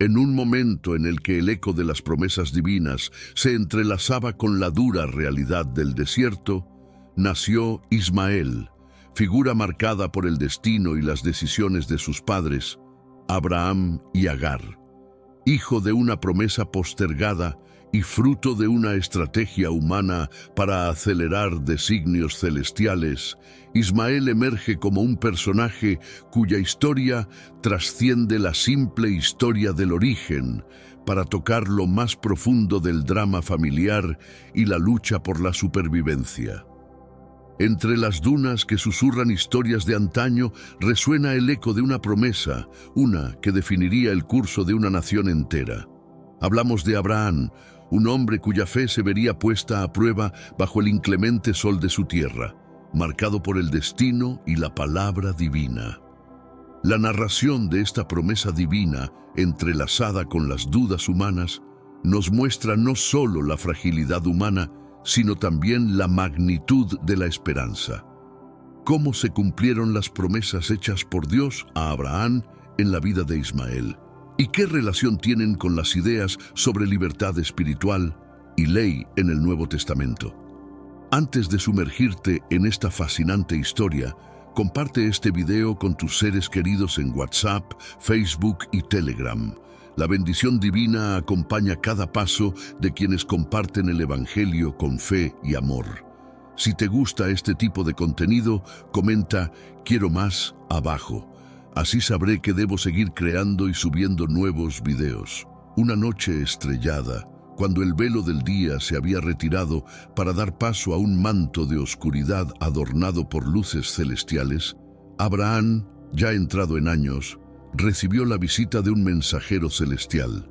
En un momento en el que el eco de las promesas divinas se entrelazaba con la dura realidad del desierto, nació Ismael, figura marcada por el destino y las decisiones de sus padres, Abraham y Agar. Hijo de una promesa postergada y fruto de una estrategia humana para acelerar designios celestiales, Ismael emerge como un personaje cuya historia trasciende la simple historia del origen para tocar lo más profundo del drama familiar y la lucha por la supervivencia. Entre las dunas que susurran historias de antaño resuena el eco de una promesa, una que definiría el curso de una nación entera. Hablamos de Abraham, un hombre cuya fe se vería puesta a prueba bajo el inclemente sol de su tierra, marcado por el destino y la palabra divina. La narración de esta promesa divina, entrelazada con las dudas humanas, nos muestra no solo la fragilidad humana, sino también la magnitud de la esperanza. ¿Cómo se cumplieron las promesas hechas por Dios a Abraham en la vida de Ismael? ¿Y qué relación tienen con las ideas sobre libertad espiritual y ley en el Nuevo Testamento? Antes de sumergirte en esta fascinante historia, comparte este video con tus seres queridos en WhatsApp, Facebook y Telegram. La bendición divina acompaña cada paso de quienes comparten el Evangelio con fe y amor. Si te gusta este tipo de contenido, comenta "Quiero más" abajo. Así sabré que debo seguir creando y subiendo nuevos videos. Una noche estrellada, cuando el velo del día se había retirado para dar paso a un manto de oscuridad adornado por luces celestiales, Abraham, ya entrado en años, recibió la visita de un mensajero celestial.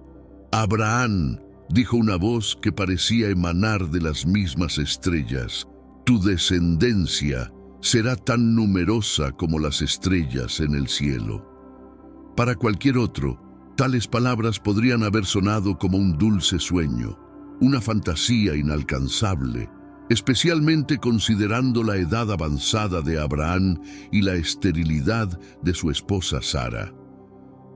«Abraham», dijo una voz que parecía emanar de las mismas estrellas, «tu descendencia será tan numerosa como las estrellas en el cielo». Para cualquier otro, tales palabras podrían haber sonado como un dulce sueño, una fantasía inalcanzable, especialmente considerando la edad avanzada de Abraham y la esterilidad de su esposa Sara.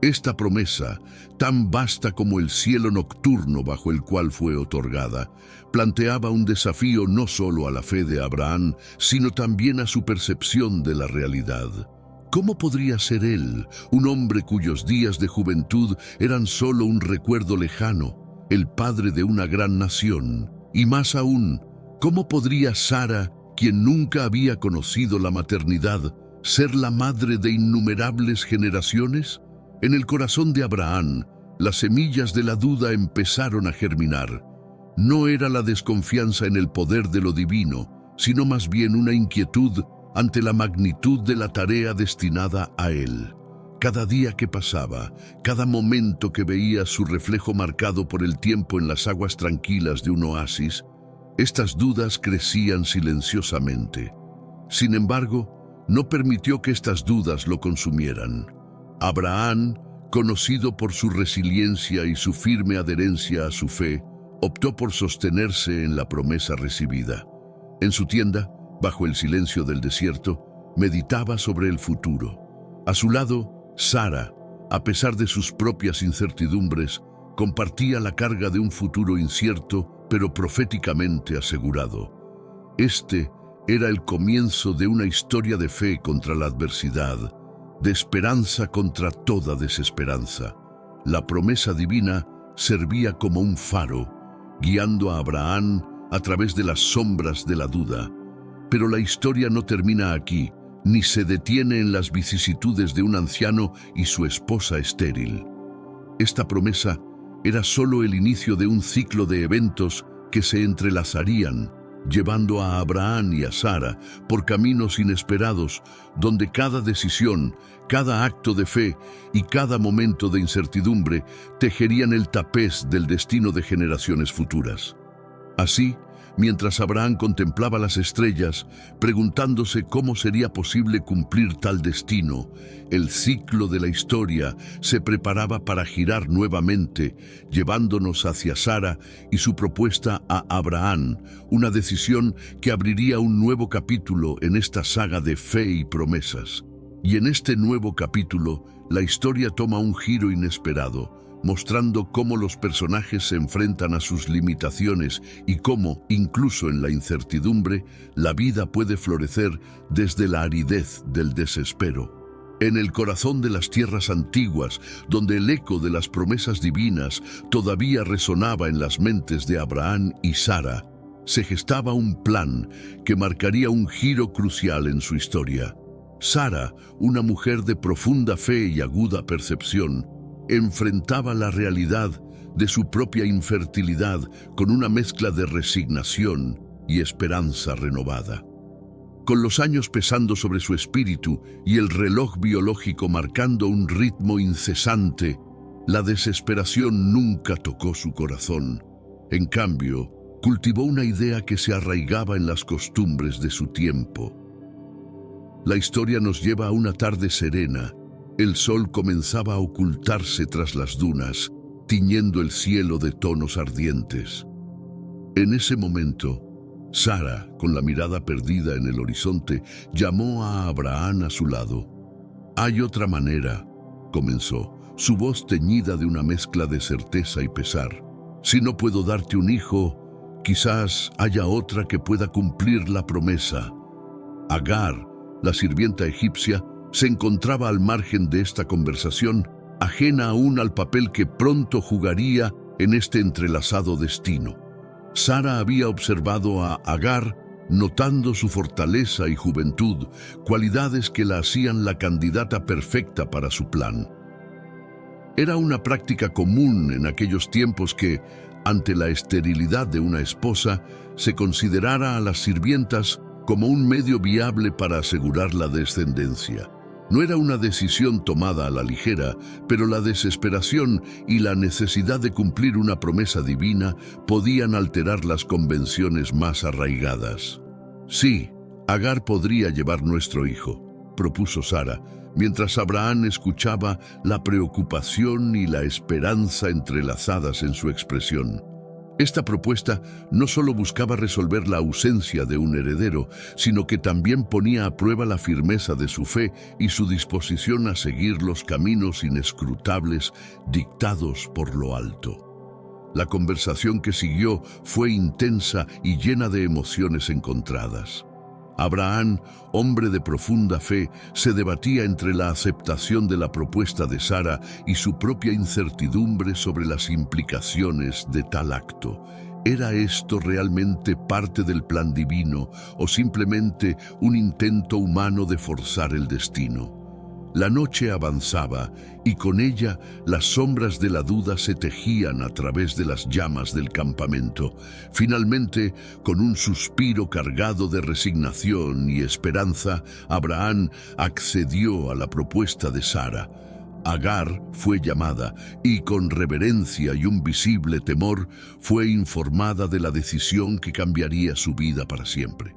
Esta promesa, tan vasta como el cielo nocturno bajo el cual fue otorgada, planteaba un desafío no solo a la fe de Abraham, sino también a su percepción de la realidad. ¿Cómo podría ser él, un hombre cuyos días de juventud eran solo un recuerdo lejano, el padre de una gran nación? Y más aún, ¿cómo podría Sara, quien nunca había conocido la maternidad, ser la madre de innumerables generaciones? En el corazón de Abraham, las semillas de la duda empezaron a germinar. No era la desconfianza en el poder de lo divino, sino más bien una inquietud ante la magnitud de la tarea destinada a él. Cada día que pasaba, cada momento que veía su reflejo marcado por el tiempo en las aguas tranquilas de un oasis, estas dudas crecían silenciosamente. Sin embargo, no permitió que estas dudas lo consumieran. Abraham, conocido por su resiliencia y su firme adherencia a su fe, optó por sostenerse en la promesa recibida. En su tienda, bajo el silencio del desierto, meditaba sobre el futuro. A su lado, Sara, a pesar de sus propias incertidumbres, compartía la carga de un futuro incierto, pero proféticamente asegurado. Este era el comienzo de una historia de fe contra la adversidad, de esperanza contra toda desesperanza. La promesa divina servía como un faro, guiando a Abraham a través de las sombras de la duda. Pero la historia no termina aquí, ni se detiene en las vicisitudes de un anciano y su esposa estéril. Esta promesa era solo el inicio de un ciclo de eventos que se entrelazarían, llevando a Abraham y a Sara por caminos inesperados, donde cada decisión, cada acto de fe y cada momento de incertidumbre tejerían el tapiz del destino de generaciones futuras. Así, mientras Abraham contemplaba las estrellas, preguntándose cómo sería posible cumplir tal destino, el ciclo de la historia se preparaba para girar nuevamente, llevándonos hacia Sara y su propuesta a Abraham, una decisión que abriría un nuevo capítulo en esta saga de fe y promesas. Y en este nuevo capítulo, la historia toma un giro inesperado. mostrando cómo los personajes se enfrentan a sus limitaciones y cómo, incluso en la incertidumbre, la vida puede florecer desde la aridez del desespero. En el corazón de las tierras antiguas, donde el eco de las promesas divinas todavía resonaba en las mentes de Abraham y Sara, se gestaba un plan que marcaría un giro crucial en su historia. Sara, una mujer de profunda fe y aguda percepción, enfrentaba la realidad de su propia infertilidad con una mezcla de resignación y esperanza renovada. Con los años pesando sobre su espíritu y el reloj biológico marcando un ritmo incesante, la desesperación nunca tocó su corazón. En cambio, cultivó una idea que se arraigaba en las costumbres de su tiempo. La historia nos lleva a una tarde serena. El sol comenzaba a ocultarse tras las dunas, tiñendo el cielo de tonos ardientes. En ese momento, Sara, con la mirada perdida en el horizonte, llamó a Abraham a su lado. «Hay otra manera», comenzó, su voz teñida de una mezcla de certeza y pesar. «Si no puedo darte un hijo, quizás haya otra que pueda cumplir la promesa». Agar, la sirvienta egipcia, se encontraba al margen de esta conversación, ajena aún al papel que pronto jugaría en este entrelazado destino. Sara había observado a Agar, notando su fortaleza y juventud, cualidades que la hacían la candidata perfecta para su plan. Era una práctica común en aquellos tiempos que, ante la esterilidad de una esposa, se considerara a las sirvientas como un medio viable para asegurar la descendencia. No era una decisión tomada a la ligera, pero la desesperación y la necesidad de cumplir una promesa divina podían alterar las convenciones más arraigadas. «Sí, Agar podría llevar nuestro hijo», propuso Sara, mientras Abraham escuchaba la preocupación y la esperanza entrelazadas en su expresión. Esta propuesta no solo buscaba resolver la ausencia de un heredero, sino que también ponía a prueba la firmeza de su fe y su disposición a seguir los caminos inescrutables dictados por lo alto. La conversación que siguió fue intensa y llena de emociones encontradas. Abraham, hombre de profunda fe, se debatía entre la aceptación de la propuesta de Sara y su propia incertidumbre sobre las implicaciones de tal acto. ¿Era esto realmente parte del plan divino o simplemente un intento humano de forzar el destino? La noche avanzaba y con ella las sombras de la duda se tejían a través de las llamas del campamento. Finalmente, con un suspiro cargado de resignación y esperanza, Abraham accedió a la propuesta de Sara. Agar fue llamada y con reverencia y un visible temor fue informada de la decisión que cambiaría su vida para siempre.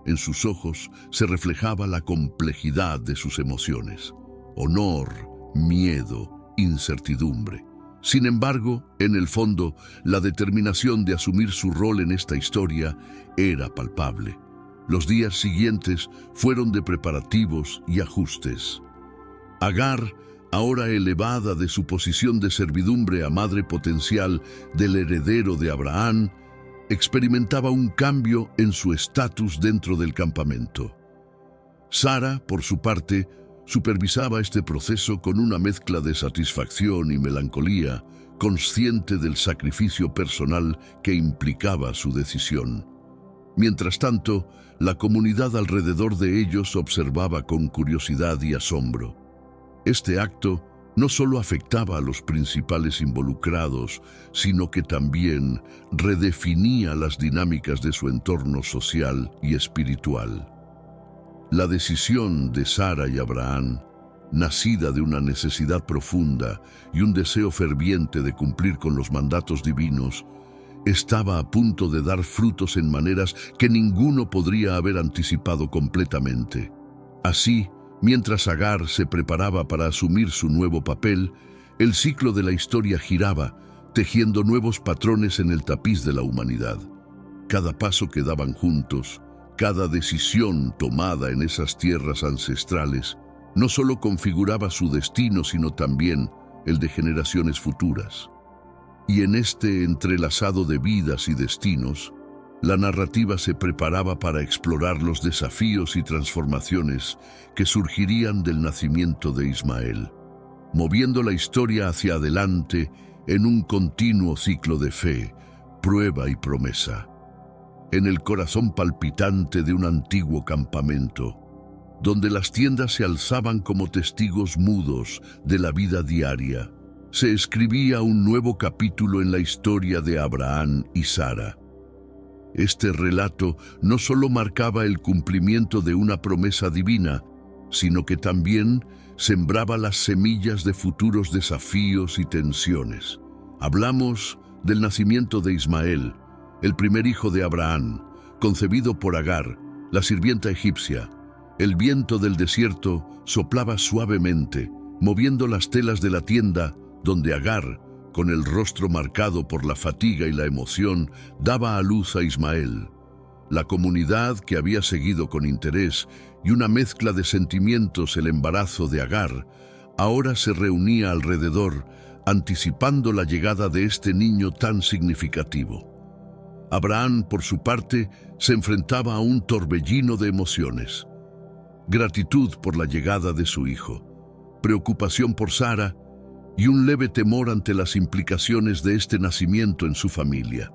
En sus ojos se reflejaba la complejidad de sus emociones. Honor, miedo, incertidumbre. Sin embargo, en el fondo, la determinación de asumir su rol en esta historia era palpable. Los días siguientes fueron de preparativos y ajustes. Agar, ahora elevada de su posición de servidumbre a madre potencial del heredero de Abraham, experimentaba un cambio en su estatus dentro del campamento. Sara, por su parte, supervisaba este proceso con una mezcla de satisfacción y melancolía, consciente del sacrificio personal que implicaba su decisión. Mientras tanto, la comunidad alrededor de ellos observaba con curiosidad y asombro. Este acto no solo afectaba a los principales involucrados, sino que también redefinía las dinámicas de su entorno social y espiritual. La decisión de Sara y Abraham, nacida de una necesidad profunda y un deseo ferviente de cumplir con los mandatos divinos, estaba a punto de dar frutos en maneras que ninguno podría haber anticipado completamente. Así, mientras Agar se preparaba para asumir su nuevo papel, el ciclo de la historia giraba, tejiendo nuevos patrones en el tapiz de la humanidad. Cada paso que daban juntos, cada decisión tomada en esas tierras ancestrales, no solo configuraba su destino, sino también el de generaciones futuras. Y en este entrelazado de vidas y destinos, la narrativa se preparaba para explorar los desafíos y transformaciones que surgirían del nacimiento de Ismael, moviendo la historia hacia adelante en un continuo ciclo de fe, prueba y promesa. En el corazón palpitante de un antiguo campamento, donde las tiendas se alzaban como testigos mudos de la vida diaria, se escribía un nuevo capítulo en la historia de Abraham y Sara. Este relato no solo marcaba el cumplimiento de una promesa divina, sino que también sembraba las semillas de futuros desafíos y tensiones. Hablamos del nacimiento de Ismael, el primer hijo de Abraham, concebido por Agar, la sirvienta egipcia. El viento del desierto soplaba suavemente, moviendo las telas de la tienda donde Agar, con el rostro marcado por la fatiga y la emoción, daba a luz a Ismael. La comunidad, que había seguido con interés y una mezcla de sentimientos el embarazo de Agar, ahora se reunía alrededor, anticipando la llegada de este niño tan significativo. Abraham, por su parte, se enfrentaba a un torbellino de emociones. Gratitud por la llegada de su hijo, preocupación por Sara y un leve temor ante las implicaciones de este nacimiento en su familia.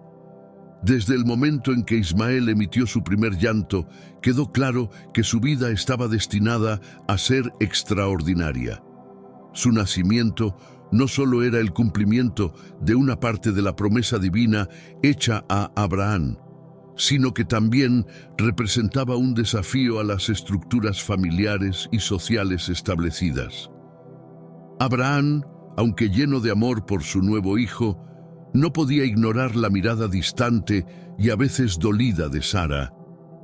Desde el momento en que Ismael emitió su primer llanto, quedó claro que su vida estaba destinada a ser extraordinaria. Su nacimiento no solo era el cumplimiento de una parte de la promesa divina hecha a Abraham, sino que también representaba un desafío a las estructuras familiares y sociales establecidas. Abraham, aunque lleno de amor por su nuevo hijo, no podía ignorar la mirada distante y a veces dolida de Sara,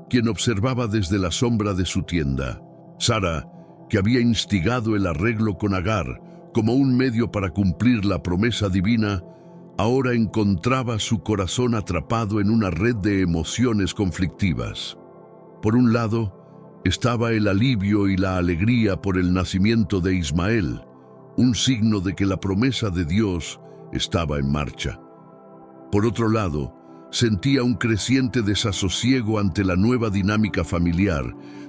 quien observaba desde la sombra de su tienda. Sara, que había instigado el arreglo con Agar como un medio para cumplir la promesa divina, ahora encontraba su corazón atrapado en una red de emociones conflictivas. Por un lado, estaba el alivio y la alegría por el nacimiento de Ismael, un signo de que la promesa de Dios estaba en marcha. Por otro lado, sentía un creciente desasosiego ante la nueva dinámica familiar,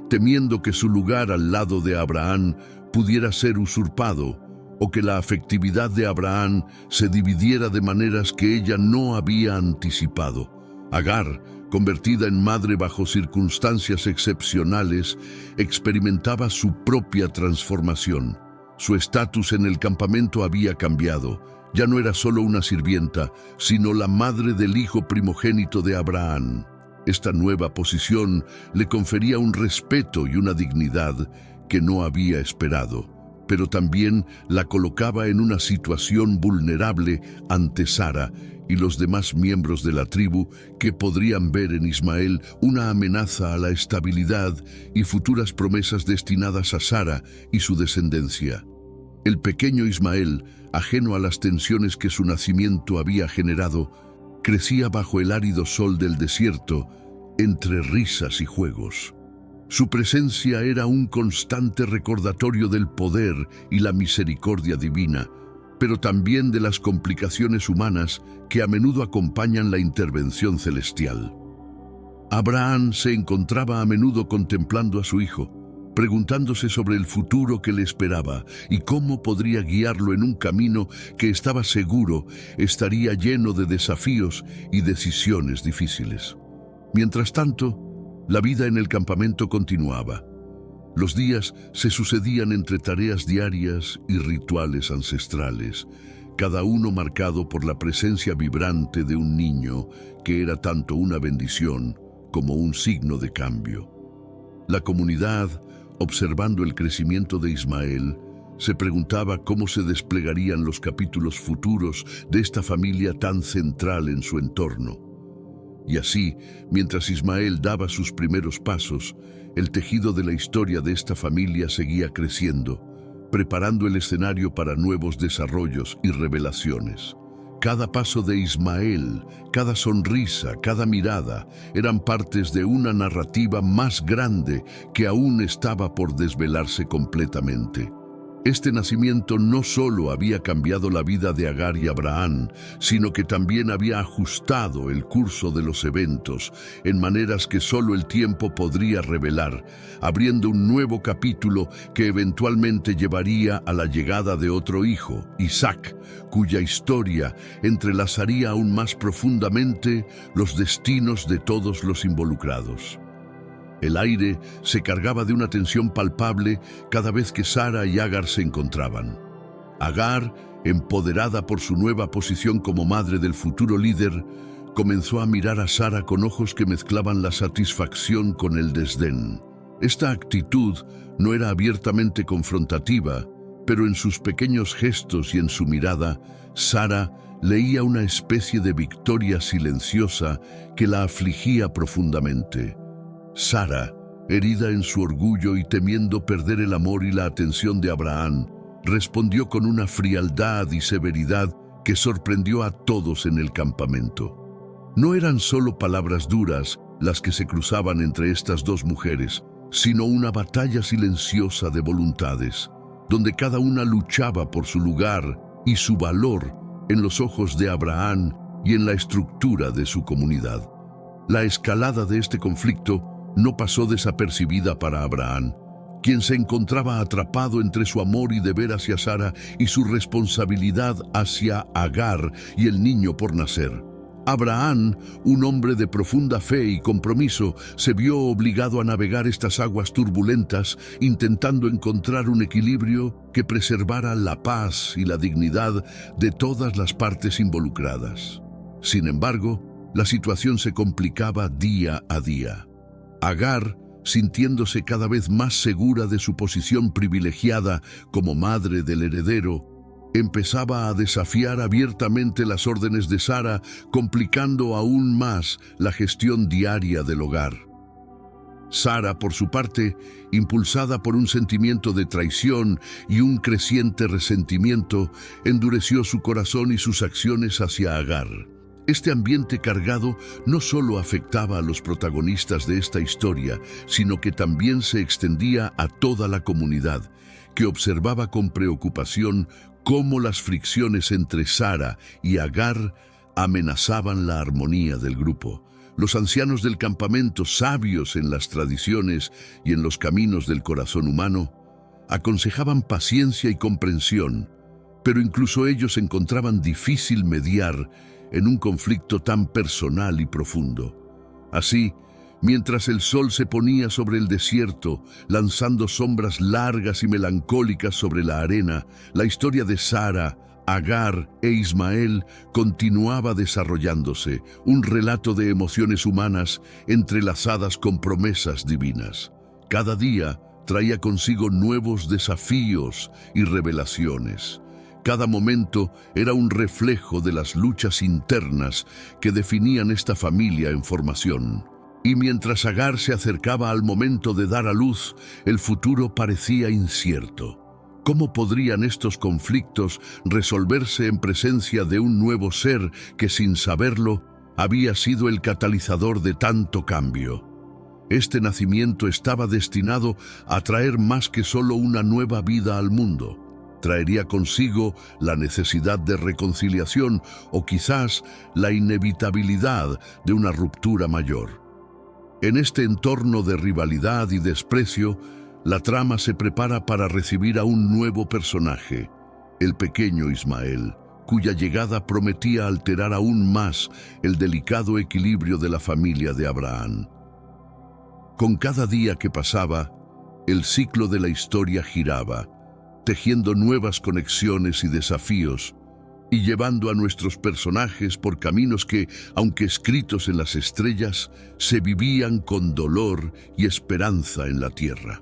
temiendo que su lugar al lado de Abraham pudiera ser usurpado, o que la afectividad de Abraham se dividiera de maneras que ella no había anticipado. Agar, convertida en madre bajo circunstancias excepcionales, experimentaba su propia transformación. Su estatus en el campamento había cambiado. Ya no era solo una sirvienta, sino la madre del hijo primogénito de Abraham. Esta nueva posición le confería un respeto y una dignidad que no había esperado, pero también la colocaba en una situación vulnerable ante Sara y los demás miembros de la tribu, que podrían ver en Ismael una amenaza a la estabilidad y futuras promesas destinadas a Sara y su descendencia. El pequeño Ismael, ajeno a las tensiones que su nacimiento había generado, crecía bajo el árido sol del desierto, entre risas y juegos. Su presencia era un constante recordatorio del poder y la misericordia divina, pero también de las complicaciones humanas que a menudo acompañan la intervención celestial. Abraham se encontraba a menudo contemplando a su hijo, preguntándose sobre el futuro que le esperaba y cómo podría guiarlo en un camino que estaba seguro estaría lleno de desafíos y decisiones difíciles. Mientras tanto, la vida en el campamento continuaba. Los días se sucedían entre tareas diarias y rituales ancestrales, cada uno marcado por la presencia vibrante de un niño que era tanto una bendición como un signo de cambio. La comunidad, observando el crecimiento de Ismael, se preguntaba cómo se desplegarían los capítulos futuros de esta familia tan central en su entorno. Y así, mientras Ismael daba sus primeros pasos, el tejido de la historia de esta familia seguía creciendo, preparando el escenario para nuevos desarrollos y revelaciones. Cada paso de Ismael, cada sonrisa, cada mirada, eran partes de una narrativa más grande que aún estaba por desvelarse completamente. Este nacimiento no solo había cambiado la vida de Agar y Abraham, sino que también había ajustado el curso de los eventos en maneras que solo el tiempo podría revelar, abriendo un nuevo capítulo que eventualmente llevaría a la llegada de otro hijo, Isaac, cuya historia entrelazaría aún más profundamente los destinos de todos los involucrados. El aire se cargaba de una tensión palpable cada vez que Sara y Agar se encontraban. Agar, empoderada por su nueva posición como madre del futuro líder, comenzó a mirar a Sara con ojos que mezclaban la satisfacción con el desdén. Esta actitud no era abiertamente confrontativa, pero en sus pequeños gestos y en su mirada, Sara leía una especie de victoria silenciosa que la afligía profundamente. Sara, herida en su orgullo y temiendo perder el amor y la atención de Abraham, respondió con una frialdad y severidad que sorprendió a todos en el campamento. No eran solo palabras duras las que se cruzaban entre estas dos mujeres, sino una batalla silenciosa de voluntades, donde cada una luchaba por su lugar y su valor en los ojos de Abraham y en la estructura de su comunidad. La escalada de este conflicto no pasó desapercibida para Abraham, quien se encontraba atrapado entre su amor y deber hacia Sara y su responsabilidad hacia Agar y el niño por nacer. Abraham, un hombre de profunda fe y compromiso, se vio obligado a navegar estas aguas turbulentas, intentando encontrar un equilibrio que preservara la paz y la dignidad de todas las partes involucradas. Sin embargo, la situación se complicaba día a día. Agar, sintiéndose cada vez más segura de su posición privilegiada como madre del heredero, empezaba a desafiar abiertamente las órdenes de Sara, complicando aún más la gestión diaria del hogar. Sara, por su parte, impulsada por un sentimiento de traición y un creciente resentimiento, endureció su corazón y sus acciones hacia Agar. Este ambiente cargado no solo afectaba a los protagonistas de esta historia, sino que también se extendía a toda la comunidad, que observaba con preocupación cómo las fricciones entre Sara y Agar amenazaban la armonía del grupo. Los ancianos del campamento, sabios en las tradiciones y en los caminos del corazón humano, aconsejaban paciencia y comprensión, pero incluso ellos encontraban difícil mediar en un conflicto tan personal y profundo. Así, mientras el sol se ponía sobre el desierto, lanzando sombras largas y melancólicas sobre la arena, la historia de Sara, Agar e Ismael continuaba desarrollándose, un relato de emociones humanas entrelazadas con promesas divinas. Cada día traía consigo nuevos desafíos y revelaciones. Cada momento era un reflejo de las luchas internas que definían esta familia en formación. Y mientras Agar se acercaba al momento de dar a luz, el futuro parecía incierto. ¿Cómo podrían estos conflictos resolverse en presencia de un nuevo ser que, sin saberlo, había sido el catalizador de tanto cambio? Este nacimiento estaba destinado a traer más que solo una nueva vida al mundo. Traería consigo la necesidad de reconciliación o quizás la inevitabilidad de una ruptura mayor. En este entorno de rivalidad y desprecio, la trama se prepara para recibir a un nuevo personaje, el pequeño Ismael, cuya llegada prometía alterar aún más el delicado equilibrio de la familia de Abraham. Con cada día que pasaba, el ciclo de la historia giraba, tejiendo nuevas conexiones y desafíos, y llevando a nuestros personajes por caminos que, aunque escritos en las estrellas, se vivían con dolor y esperanza en la tierra.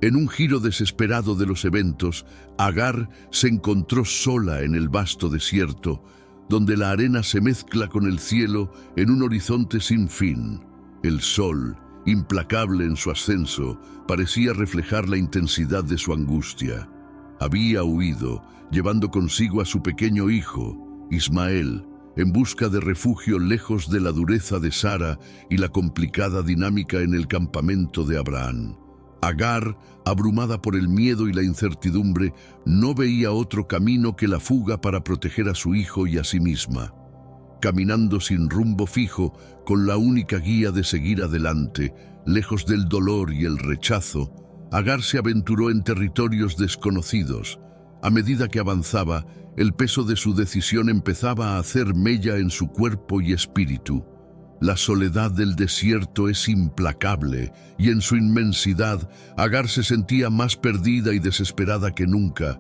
En un giro desesperado de los eventos, Agar se encontró sola en el vasto desierto, donde la arena se mezcla con el cielo en un horizonte sin fin. El sol, implacable en su ascenso, parecía reflejar la intensidad de su angustia. Había huido, llevando consigo a su pequeño hijo, Ismael, en busca de refugio lejos de la dureza de Sara y la complicada dinámica en el campamento de Abraham. Agar, abrumada por el miedo y la incertidumbre, no veía otro camino que la fuga para proteger a su hijo y a sí misma. Caminando sin rumbo fijo, con la única guía de seguir adelante, lejos del dolor y el rechazo, Agar se aventuró en territorios desconocidos. A medida que avanzaba, el peso de su decisión empezaba a hacer mella en su cuerpo y espíritu. La soledad del desierto es implacable, y en su inmensidad, Agar se sentía más perdida y desesperada que nunca.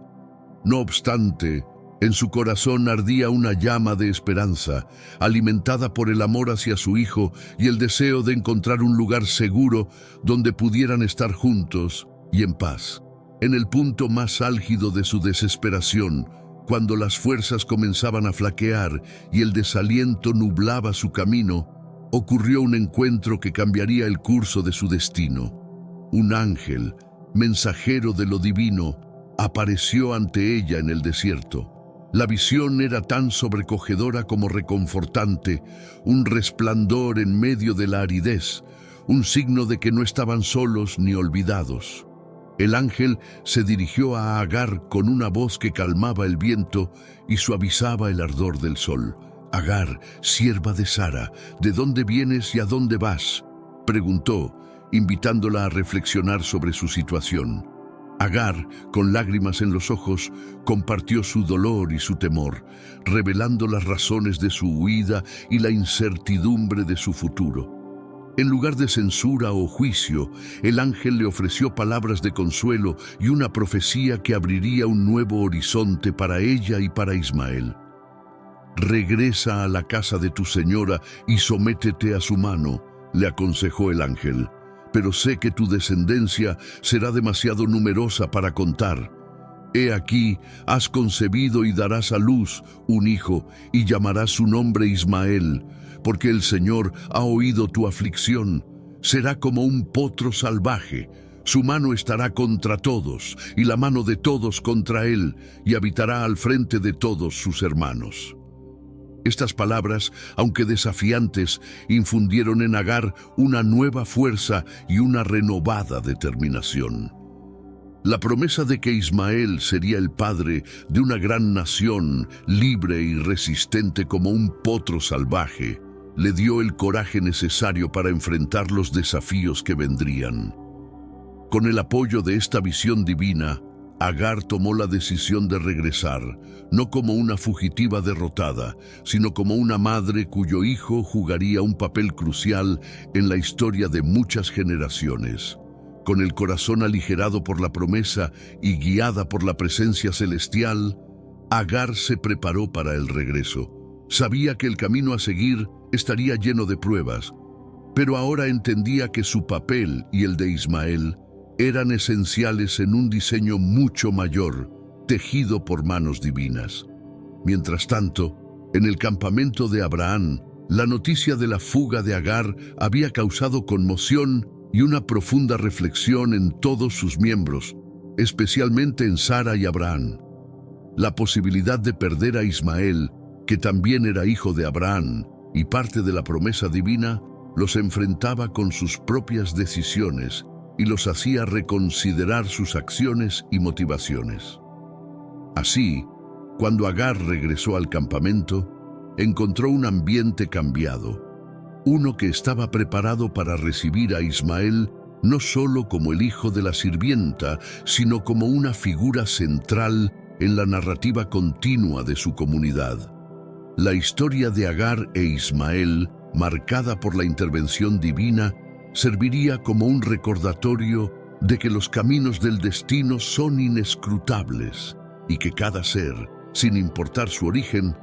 No obstante, en su corazón ardía una llama de esperanza, alimentada por el amor hacia su hijo y el deseo de encontrar un lugar seguro donde pudieran estar juntos y en paz. En el punto más álgido de su desesperación, cuando las fuerzas comenzaban a flaquear y el desaliento nublaba su camino, ocurrió un encuentro que cambiaría el curso de su destino. Un ángel, mensajero de lo divino, apareció ante ella en el desierto. La visión era tan sobrecogedora como reconfortante, un resplandor en medio de la aridez, un signo de que no estaban solos ni olvidados. El ángel se dirigió a Agar con una voz que calmaba el viento y suavizaba el ardor del sol. «Agar, sierva de Sara, ¿de dónde vienes y a dónde vas?», preguntó, invitándola a reflexionar sobre su situación. Agar, con lágrimas en los ojos, compartió su dolor y su temor, revelando las razones de su huida y la incertidumbre de su futuro. En lugar de censura o juicio, el ángel le ofreció palabras de consuelo y una profecía que abriría un nuevo horizonte para ella y para Ismael. «Regresa a la casa de tu señora y sométete a su mano», le aconsejó el ángel. «Pero sé que tu descendencia será demasiado numerosa para contar. He aquí, has concebido y darás a luz un hijo, y llamarás su nombre Ismael, porque el Señor ha oído tu aflicción. Será como un potro salvaje. Su mano estará contra todos, y la mano de todos contra él, y habitará al frente de todos sus hermanos». Estas palabras, aunque desafiantes, infundieron en Agar una nueva fuerza y una renovada determinación. La promesa de que Ismael sería el padre de una gran nación, libre y resistente como un potro salvaje, le dio el coraje necesario para enfrentar los desafíos que vendrían. Con el apoyo de esta visión divina, Agar tomó la decisión de regresar, no como una fugitiva derrotada, sino como una madre cuyo hijo jugaría un papel crucial en la historia de muchas generaciones. Con el corazón aligerado por la promesa y guiada por la presencia celestial, Agar se preparó para el regreso. Sabía que el camino a seguir estaría lleno de pruebas, pero ahora entendía que su papel y el de Ismael eran esenciales en un diseño mucho mayor, tejido por manos divinas. Mientras tanto, en el campamento de Abraham, la noticia de la fuga de Agar había causado conmoción y una profunda reflexión en todos sus miembros, especialmente en Sara y Abraham. La posibilidad de perder a Ismael, que también era hijo de Abraham y parte de la promesa divina, los enfrentaba con sus propias decisiones y los hacía reconsiderar sus acciones y motivaciones. Así, cuando Agar regresó al campamento, encontró un ambiente cambiado, uno que estaba preparado para recibir a Ismael no solo como el hijo de la sirvienta, sino como una figura central en la narrativa continua de su comunidad. La historia de Agar e Ismael, marcada por la intervención divina, serviría como un recordatorio de que los caminos del destino son inescrutables y que cada ser, sin importar su origen,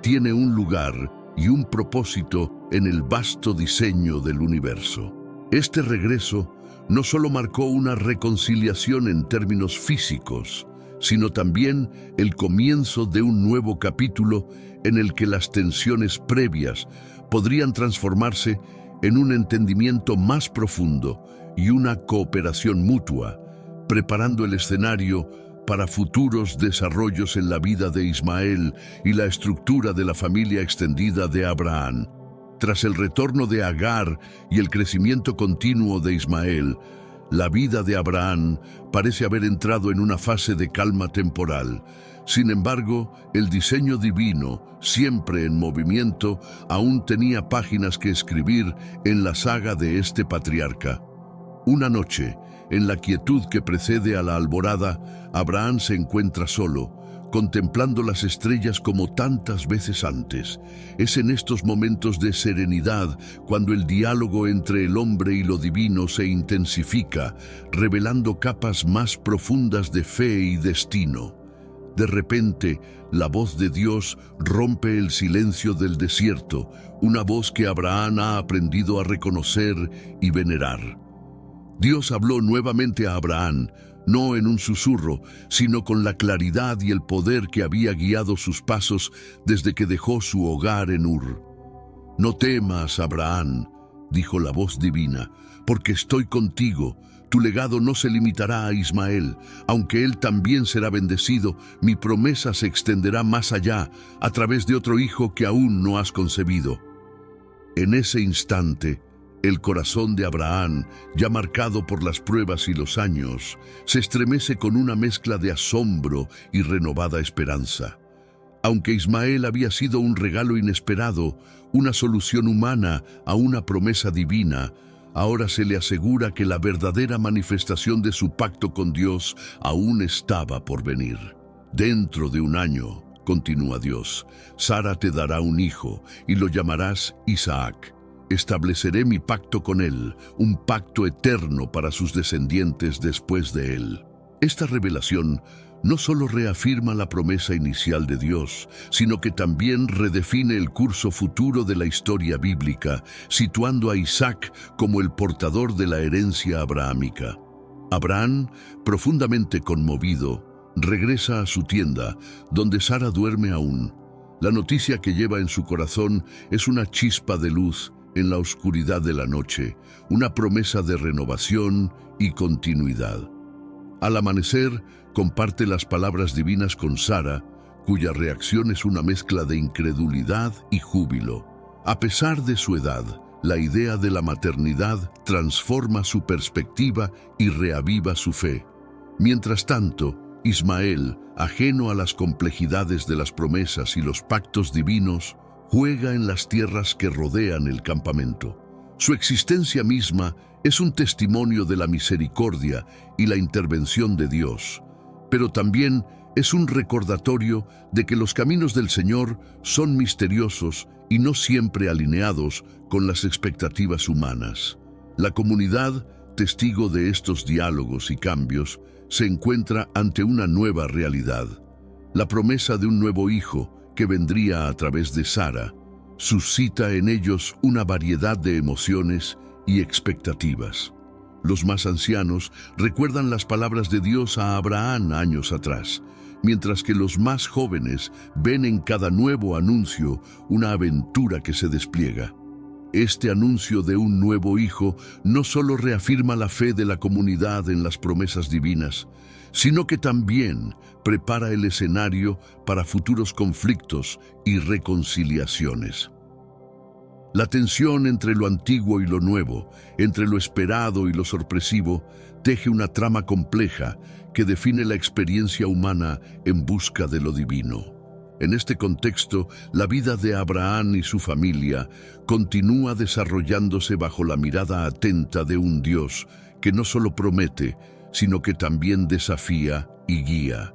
tiene un lugar y un propósito en el vasto diseño del universo. Este regreso no solo marcó una reconciliación en términos físicos, sino también el comienzo de un nuevo capítulo en el que las tensiones previas podrían transformarse en un entendimiento más profundo y una cooperación mutua, preparando el escenario para futuros desarrollos en la vida de Ismael y la estructura de la familia extendida de Abraham. Tras el retorno de Agar y el crecimiento continuo de Ismael, La vida de Abraham parece haber entrado en una fase de calma temporal. Sin embargo, el diseño divino, siempre en movimiento, aún tenía páginas que escribir en la saga de este patriarca. Una noche, en la quietud que precede a la alborada, Abraham se encuentra solo, contemplando las estrellas como tantas veces antes. Es en estos momentos de serenidad cuando el diálogo entre el hombre y lo divino se intensifica, revelando capas más profundas de fe y destino. De repente, la voz de Dios rompe el silencio del desierto, una voz que Abraham ha aprendido a reconocer y venerar. Dios habló nuevamente a Abraham, no en un susurro, sino con la claridad y el poder que había guiado sus pasos desde que dejó su hogar en Ur. «No temas, Abraham», dijo la voz divina, «porque estoy contigo. Tu legado no se limitará a Ismael. Aunque él también será bendecido, mi promesa se extenderá más allá, a través de otro hijo que aún no has concebido». En ese instante, el corazón de Abraham, ya marcado por las pruebas y los años, se estremece con una mezcla de asombro y renovada esperanza. Aunque Ismael había sido un regalo inesperado, una solución humana a una promesa divina, ahora se le asegura que la verdadera manifestación de su pacto con Dios aún estaba por venir. «Dentro de un año», continúa Dios, «Sara te dará un hijo y lo llamarás Isaac. Estableceré mi pacto con él, un pacto eterno para sus descendientes después de él». Esta revelación no solo reafirma la promesa inicial de Dios, sino que también redefine el curso futuro de la historia bíblica, situando a Isaac como el portador de la herencia abrahámica. Abraham, profundamente conmovido, regresa a su tienda, donde Sara duerme aún. La noticia que lleva en su corazón es una chispa de luz en la oscuridad de la noche, una promesa de renovación y continuidad. Al amanecer, comparte las palabras divinas con Sara, cuya reacción es una mezcla de incredulidad y júbilo. A pesar de su edad, la idea de la maternidad transforma su perspectiva y reaviva su fe. Mientras tanto, Ismael, ajeno a las complejidades de las promesas y los pactos divinos, juega en las tierras que rodean el campamento. Su existencia misma es un testimonio de la misericordia y la intervención de Dios, pero también es un recordatorio de que los caminos del Señor son misteriosos y no siempre alineados con las expectativas humanas. La comunidad, testigo de estos diálogos y cambios, se encuentra ante una nueva realidad. La promesa de un nuevo hijo, que vendría a través de Sara, suscita en ellos una variedad de emociones y expectativas. Los más ancianos recuerdan las palabras de Dios a Abraham años atrás, mientras que los más jóvenes ven en cada nuevo anuncio una aventura que se despliega. Este anuncio de un nuevo hijo no solo reafirma la fe de la comunidad en las promesas divinas, sino que también prepara el escenario para futuros conflictos y reconciliaciones. La tensión entre lo antiguo y lo nuevo, entre lo esperado y lo sorpresivo, teje una trama compleja que define la experiencia humana en busca de lo divino. En este contexto, la vida de Abraham y su familia continúa desarrollándose bajo la mirada atenta de un Dios que no solo promete, sino que también desafía y guía.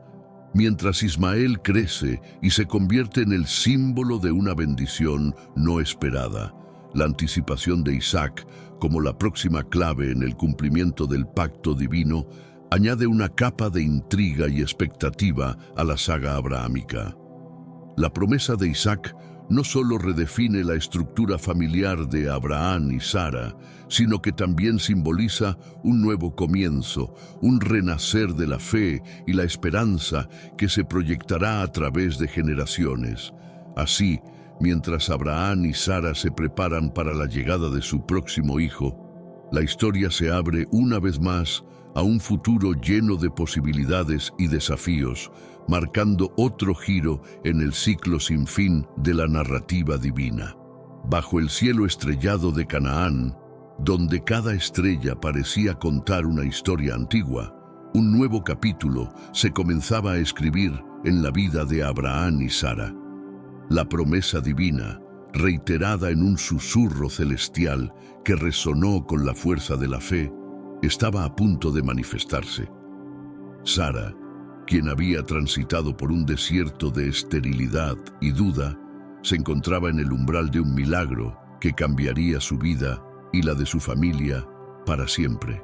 Mientras Ismael crece y se convierte en el símbolo de una bendición no esperada, la anticipación de Isaac como la próxima clave en el cumplimiento del pacto divino añade una capa de intriga y expectativa a la saga abrahámica. La promesa de Isaac no solo redefine la estructura familiar de Abraham y Sara, sino que también simboliza un nuevo comienzo, un renacer de la fe y la esperanza que se proyectará a través de generaciones. Así, mientras Abraham y Sara se preparan para la llegada de su próximo hijo, la historia se abre una vez más a un futuro lleno de posibilidades y desafíos, marcando otro giro en el ciclo sin fin de la narrativa divina. Bajo el cielo estrellado de Canaán, donde cada estrella parecía contar una historia antigua, un nuevo capítulo se comenzaba a escribir en la vida de Abraham y Sara. La promesa divina, reiterada en un susurro celestial que resonó con la fuerza de la fe, estaba a punto de manifestarse. Sara, quien había transitado por un desierto de esterilidad y duda, se encontraba en el umbral de un milagro que cambiaría su vida y la de su familia para siempre.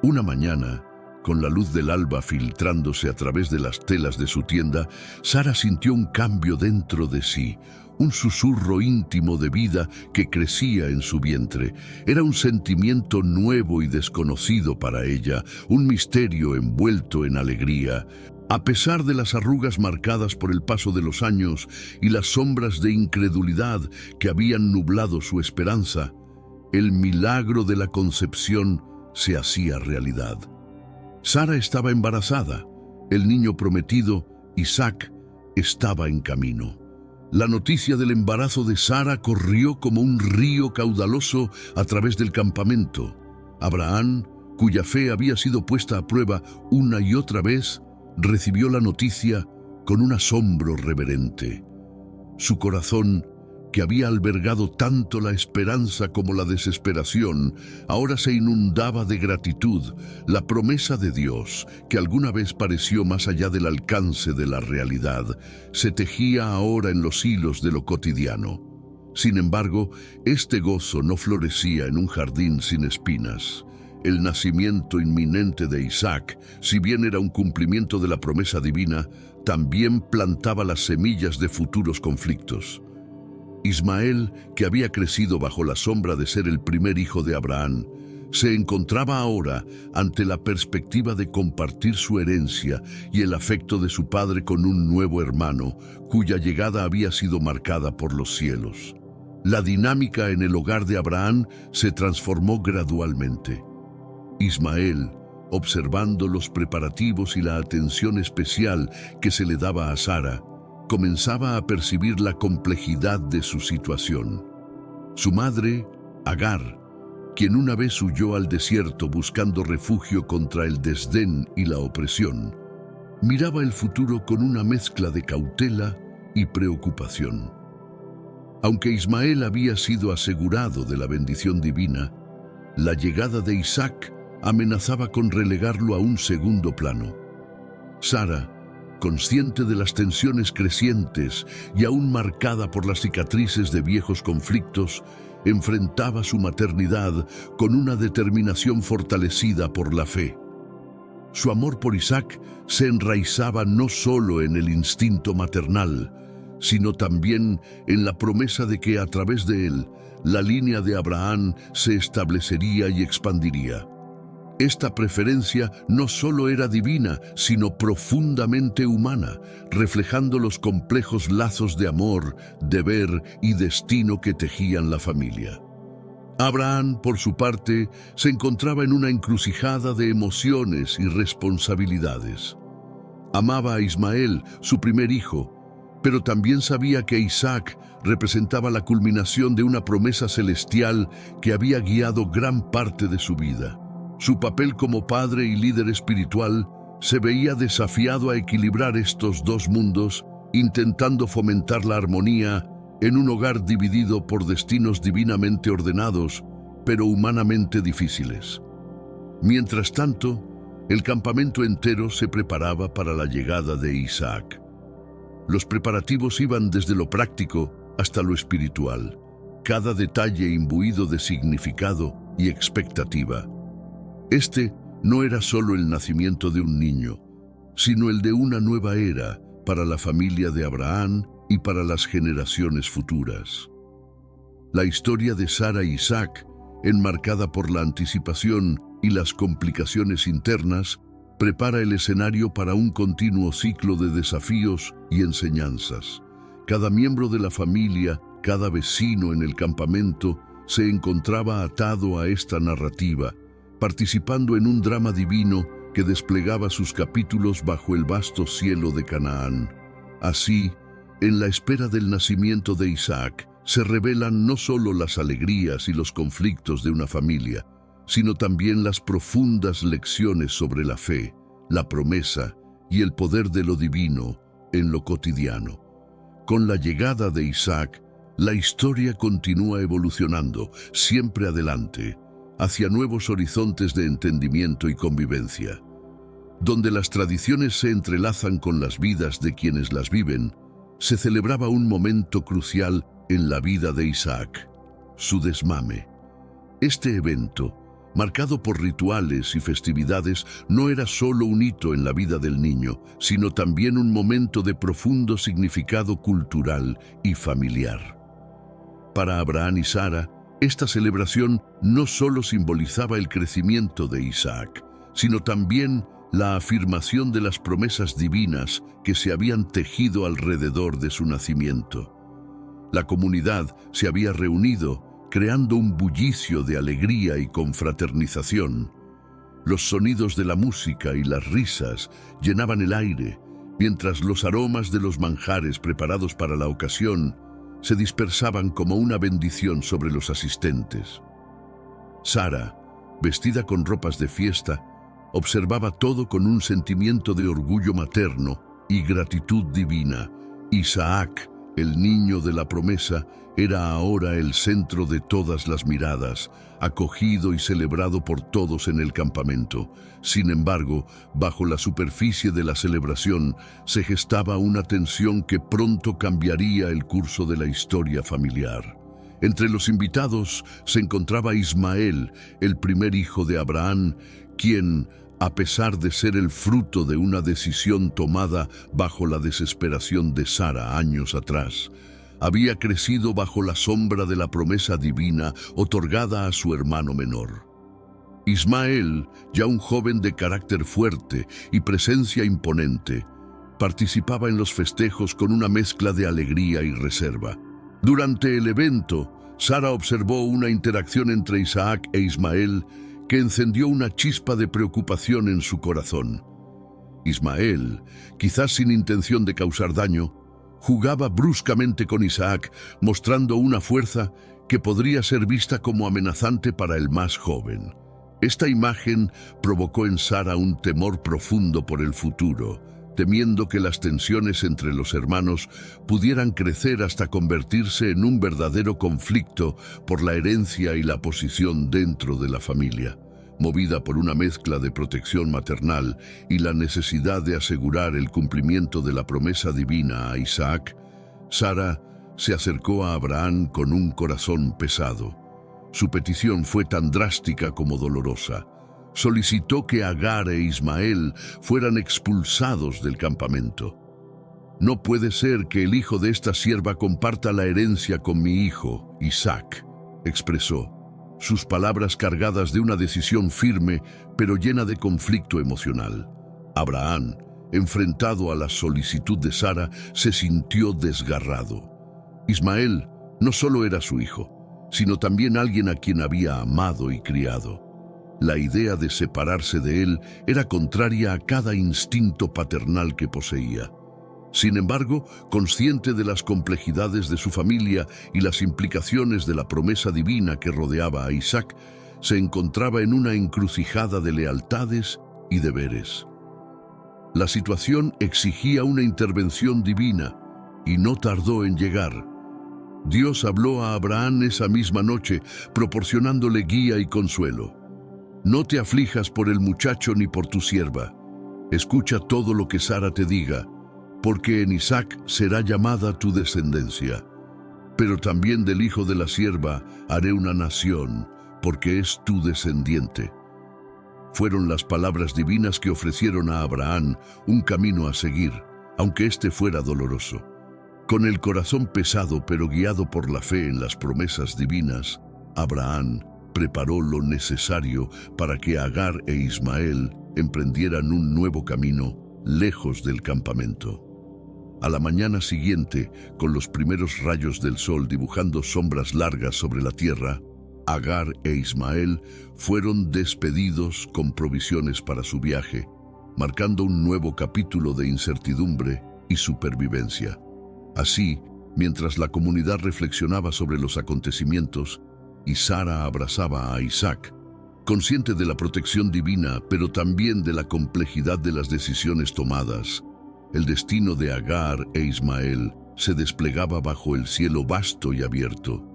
Una mañana, con la luz del alba filtrándose a través de las telas de su tienda, Sara sintió un cambio dentro de sí, un susurro íntimo de vida que crecía en su vientre. Era un sentimiento nuevo y desconocido para ella, un misterio envuelto en alegría. A pesar de las arrugas marcadas por el paso de los años y las sombras de incredulidad que habían nublado su esperanza, el milagro de la concepción se hacía realidad. Sara estaba embarazada. El niño prometido, Isaac, estaba en camino. La noticia del embarazo de Sara corrió como un río caudaloso a través del campamento. Abraham, cuya fe había sido puesta a prueba una y otra vez, recibió la noticia con un asombro reverente. Su corazón, que había albergado tanto la esperanza como la desesperación, ahora se inundaba de gratitud. La promesa de Dios, que alguna vez pareció más allá del alcance de la realidad, se tejía ahora en los hilos de lo cotidiano. Sin embargo, este gozo no florecía en un jardín sin espinas. El nacimiento inminente de Isaac, si bien era un cumplimiento de la promesa divina, también plantaba las semillas de futuros conflictos. Ismael, que había crecido bajo la sombra de ser el primer hijo de Abraham, se encontraba ahora ante la perspectiva de compartir su herencia y el afecto de su padre con un nuevo hermano, cuya llegada había sido marcada por los cielos. La dinámica en el hogar de Abraham se transformó gradualmente. Ismael, observando los preparativos y la atención especial que se le daba a Sara, comenzaba a percibir la complejidad de su situación. Su madre, Agar, quien una vez huyó al desierto buscando refugio contra el desdén y la opresión, miraba el futuro con una mezcla de cautela y preocupación. Aunque Ismael había sido asegurado de la bendición divina, la llegada de Isaac amenazaba con relegarlo a un segundo plano. Sara, consciente de las tensiones crecientes y aún marcada por las cicatrices de viejos conflictos, enfrentaba su maternidad con una determinación fortalecida por la fe. Su amor por Isaac se enraizaba no solo en el instinto maternal, sino también en la promesa de que a través de él, la línea de Abraham se establecería y expandiría. Esta preferencia no solo era divina, sino profundamente humana, reflejando los complejos lazos de amor, deber y destino que tejían la familia. Abraham, por su parte, se encontraba en una encrucijada de emociones y responsabilidades. Amaba a Ismael, su primer hijo, pero también sabía que Isaac representaba la culminación de una promesa celestial que había guiado gran parte de su vida. Su papel como padre y líder espiritual se veía desafiado a equilibrar estos dos mundos, intentando fomentar la armonía en un hogar dividido por destinos divinamente ordenados, pero humanamente difíciles. Mientras tanto, el campamento entero se preparaba para la llegada de Isaac. Los preparativos iban desde lo práctico hasta lo espiritual, cada detalle imbuido de significado y expectativa. Este no era solo el nacimiento de un niño, sino el de una nueva era para la familia de Abraham y para las generaciones futuras. La historia de Sara e Isaac, enmarcada por la anticipación y las complicaciones internas, prepara el escenario para un continuo ciclo de desafíos y enseñanzas. Cada miembro de la familia, cada vecino en el campamento, se encontraba atado a esta narrativa, participando en un drama divino que desplegaba sus capítulos bajo el vasto cielo de Canaán. Así, en la espera del nacimiento de Isaac, se revelan no solo las alegrías y los conflictos de una familia, sino también las profundas lecciones sobre la fe, la promesa y el poder de lo divino en lo cotidiano. Con la llegada de Isaac, la historia continúa evolucionando, siempre adelante, hacia nuevos horizontes de entendimiento y convivencia. Donde las tradiciones se entrelazan con las vidas de quienes las viven, se celebraba un momento crucial en la vida de Isaac, su desmame. Este evento, marcado por rituales y festividades, no era solo un hito en la vida del niño, sino también un momento de profundo significado cultural y familiar. Para Abraham y Sara, esta celebración no solo simbolizaba el crecimiento de Isaac, sino también la afirmación de las promesas divinas que se habían tejido alrededor de su nacimiento. La comunidad se había reunido, creando un bullicio de alegría y confraternización. Los sonidos de la música y las risas llenaban el aire, mientras los aromas de los manjares preparados para la ocasión se dispersaban como una bendición sobre los asistentes. Sara, vestida con ropas de fiesta, observaba todo con un sentimiento de orgullo materno y gratitud divina. Isaac, el niño de la promesa, era ahora el centro de todas las miradas, acogido y celebrado por todos en el campamento. Sin embargo, bajo la superficie de la celebración se gestaba una tensión que pronto cambiaría el curso de la historia familiar. Entre los invitados se encontraba Ismael, el primer hijo de Abraham, quien, a pesar de ser el fruto de una decisión tomada bajo la desesperación de Sara años atrás, había crecido bajo la sombra de la promesa divina otorgada a su hermano menor. Ismael, ya un joven de carácter fuerte y presencia imponente, participaba en los festejos con una mezcla de alegría y reserva. Durante el evento, Sara observó una interacción entre Isaac e Ismael que encendió una chispa de preocupación en su corazón. Ismael, quizás sin intención de causar daño, jugaba bruscamente con Isaac, mostrando una fuerza que podría ser vista como amenazante para el más joven. Esta imagen provocó en Sara un temor profundo por el futuro, temiendo que las tensiones entre los hermanos pudieran crecer hasta convertirse en un verdadero conflicto por la herencia y la posición dentro de la familia. Movida por una mezcla de protección maternal y la necesidad de asegurar el cumplimiento de la promesa divina a Isaac, Sara se acercó a Abraham con un corazón pesado. Su petición fue tan drástica como dolorosa. Solicitó que Agar e Ismael fueran expulsados del campamento. «No puede ser que el hijo de esta sierva comparta la herencia con mi hijo, Isaac», expresó. Sus palabras cargadas de una decisión firme, pero llena de conflicto emocional. Abraham, enfrentado a la solicitud de Sara, se sintió desgarrado. Ismael no solo era su hijo, sino también alguien a quien había amado y criado. La idea de separarse de él era contraria a cada instinto paternal que poseía. Sin embargo, consciente de las complejidades de su familia y las implicaciones de la promesa divina que rodeaba a Isaac, se encontraba en una encrucijada de lealtades y deberes. La situación exigía una intervención divina y no tardó en llegar. Dios habló a Abraham esa misma noche, proporcionándole guía y consuelo. «No te aflijas por el muchacho ni por tu sierva. Escucha todo lo que Sara te diga, porque en Isaac será llamada tu descendencia. Pero también del hijo de la sierva haré una nación, porque es tu descendiente». Fueron las palabras divinas que ofrecieron a Abraham un camino a seguir, aunque éste fuera doloroso. Con el corazón pesado pero guiado por la fe en las promesas divinas, Abraham preparó lo necesario para que Agar e Ismael emprendieran un nuevo camino lejos del campamento. A la mañana siguiente, con los primeros rayos del sol dibujando sombras largas sobre la tierra, Agar e Ismael fueron despedidos con provisiones para su viaje, marcando un nuevo capítulo de incertidumbre y supervivencia. Así, Mientras la comunidad reflexionaba sobre los acontecimientos, y Sara abrazaba a Isaac, consciente de la protección divina, pero también de la complejidad de las decisiones tomadas, el destino de Agar e Ismael se desplegaba bajo el cielo vasto y abierto.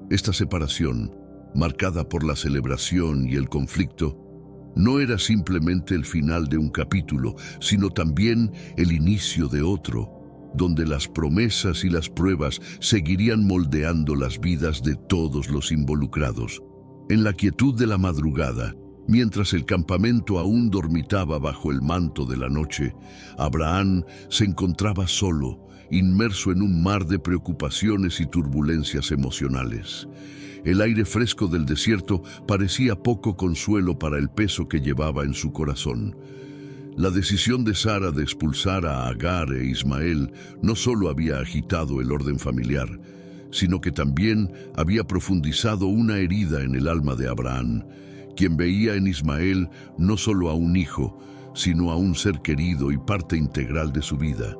Esta separación, marcada por la celebración y el conflicto, no era simplemente el final de un capítulo, sino también el inicio de otro, donde las promesas y las pruebas seguirían moldeando las vidas de todos los involucrados. En la quietud de la madrugada, mientras el campamento aún dormitaba bajo el manto de la noche, Abraham se encontraba solo, inmerso en un mar de preocupaciones y turbulencias emocionales. El aire fresco del desierto parecía poco consuelo para el peso que llevaba en su corazón. La decisión de Sara de expulsar a Agar e Ismael no solo había agitado el orden familiar, sino que también había profundizado una herida en el alma de Abraham, quien veía en Ismael no solo a un hijo, sino a un ser querido y parte integral de su vida.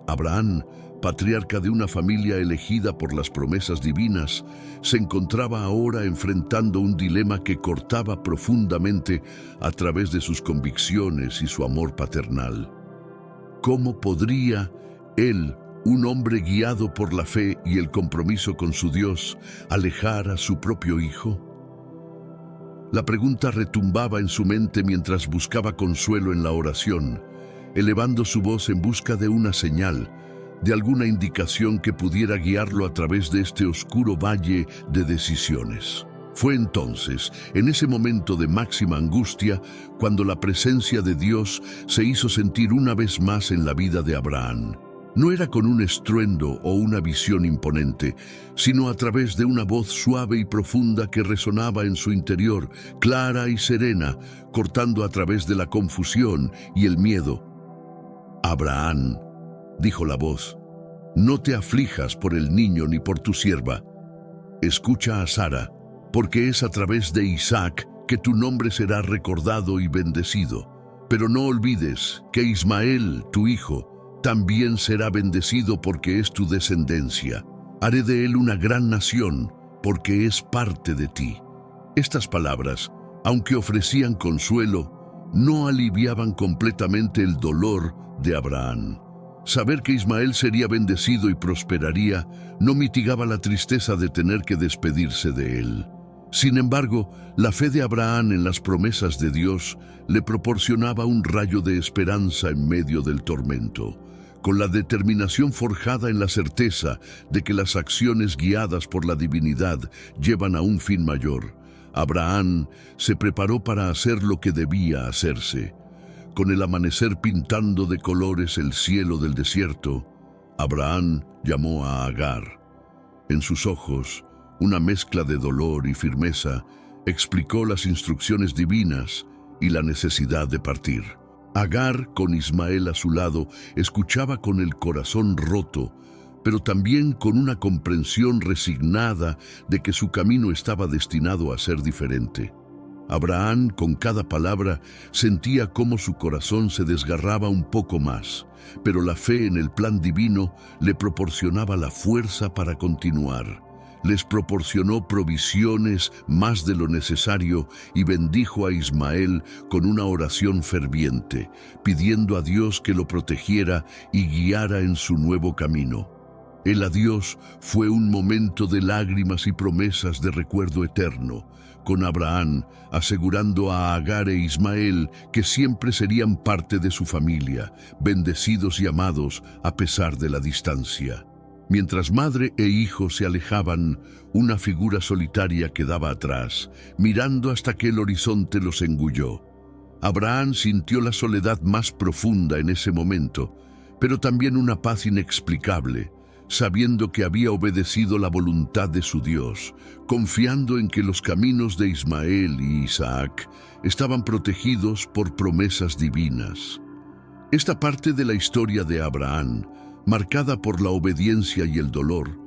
Abraham, patriarca de una familia elegida por las promesas divinas, se encontraba ahora enfrentando un dilema que cortaba profundamente a través de sus convicciones y su amor paternal. ¿Cómo podría él, un hombre guiado por la fe y el compromiso con su Dios, alejar a su propio hijo? La pregunta retumbaba en su mente mientras buscaba consuelo en la oración, elevando su voz en busca de una señal, de alguna indicación que pudiera guiarlo a través de este oscuro valle de decisiones. Fue entonces, en ese momento de máxima angustia, cuando la presencia de Dios se hizo sentir una vez más en la vida de Abraham. No era con un estruendo o una visión imponente, sino a través de una voz suave y profunda que resonaba en su interior, clara y serena, cortando a través de la confusión y el miedo. «Abraham», dijo la voz, «no te aflijas por el niño ni por tu sierva. Escucha a Sara, porque es a través de Isaac que tu nombre será recordado y bendecido. Pero no olvides que Ismael, tu hijo, también será bendecido porque es tu descendencia. Haré de él una gran nación, porque es parte de ti». Estas palabras, aunque ofrecían consuelo, no aliviaban completamente el dolor de Abraham. Saber que Ismael sería bendecido y prosperaría no mitigaba la tristeza de tener que despedirse de él. Sin embargo, la fe de Abraham en las promesas de Dios le proporcionaba un rayo de esperanza en medio del tormento. Con la determinación forjada en la certeza de que las acciones guiadas por la divinidad llevan a un fin mayor, Abraham se preparó para hacer lo que debía hacerse. Con el amanecer pintando de colores el cielo del desierto, Abraham llamó a Agar. En sus ojos, una mezcla de dolor y firmeza, explicó las instrucciones divinas y la necesidad de partir. Agar, con Ismael a su lado, escuchaba con el corazón roto, pero también con una comprensión resignada de que su camino estaba destinado a ser diferente. Abraham, con cada palabra, sentía cómo su corazón se desgarraba un poco más, pero la fe en el plan divino le proporcionaba la fuerza para continuar. Les proporcionó provisiones más de lo necesario y bendijo a Ismael con una oración ferviente, pidiendo a Dios que lo protegiera y guiara en su nuevo camino. El adiós fue un momento de lágrimas y promesas de recuerdo eterno, con Abraham asegurando a Agar e Ismael que siempre serían parte de su familia, bendecidos y amados a pesar de la distancia. Mientras madre e hijo se alejaban, una figura solitaria quedaba atrás, mirando hasta que el horizonte los engulló. Abraham sintió la soledad más profunda en ese momento, pero también una paz inexplicable, sabiendo que había obedecido la voluntad de su Dios, confiando en que los caminos de Ismael y Isaac estaban protegidos por promesas divinas. Esta parte de la historia de Abraham, marcada por la obediencia y el dolor,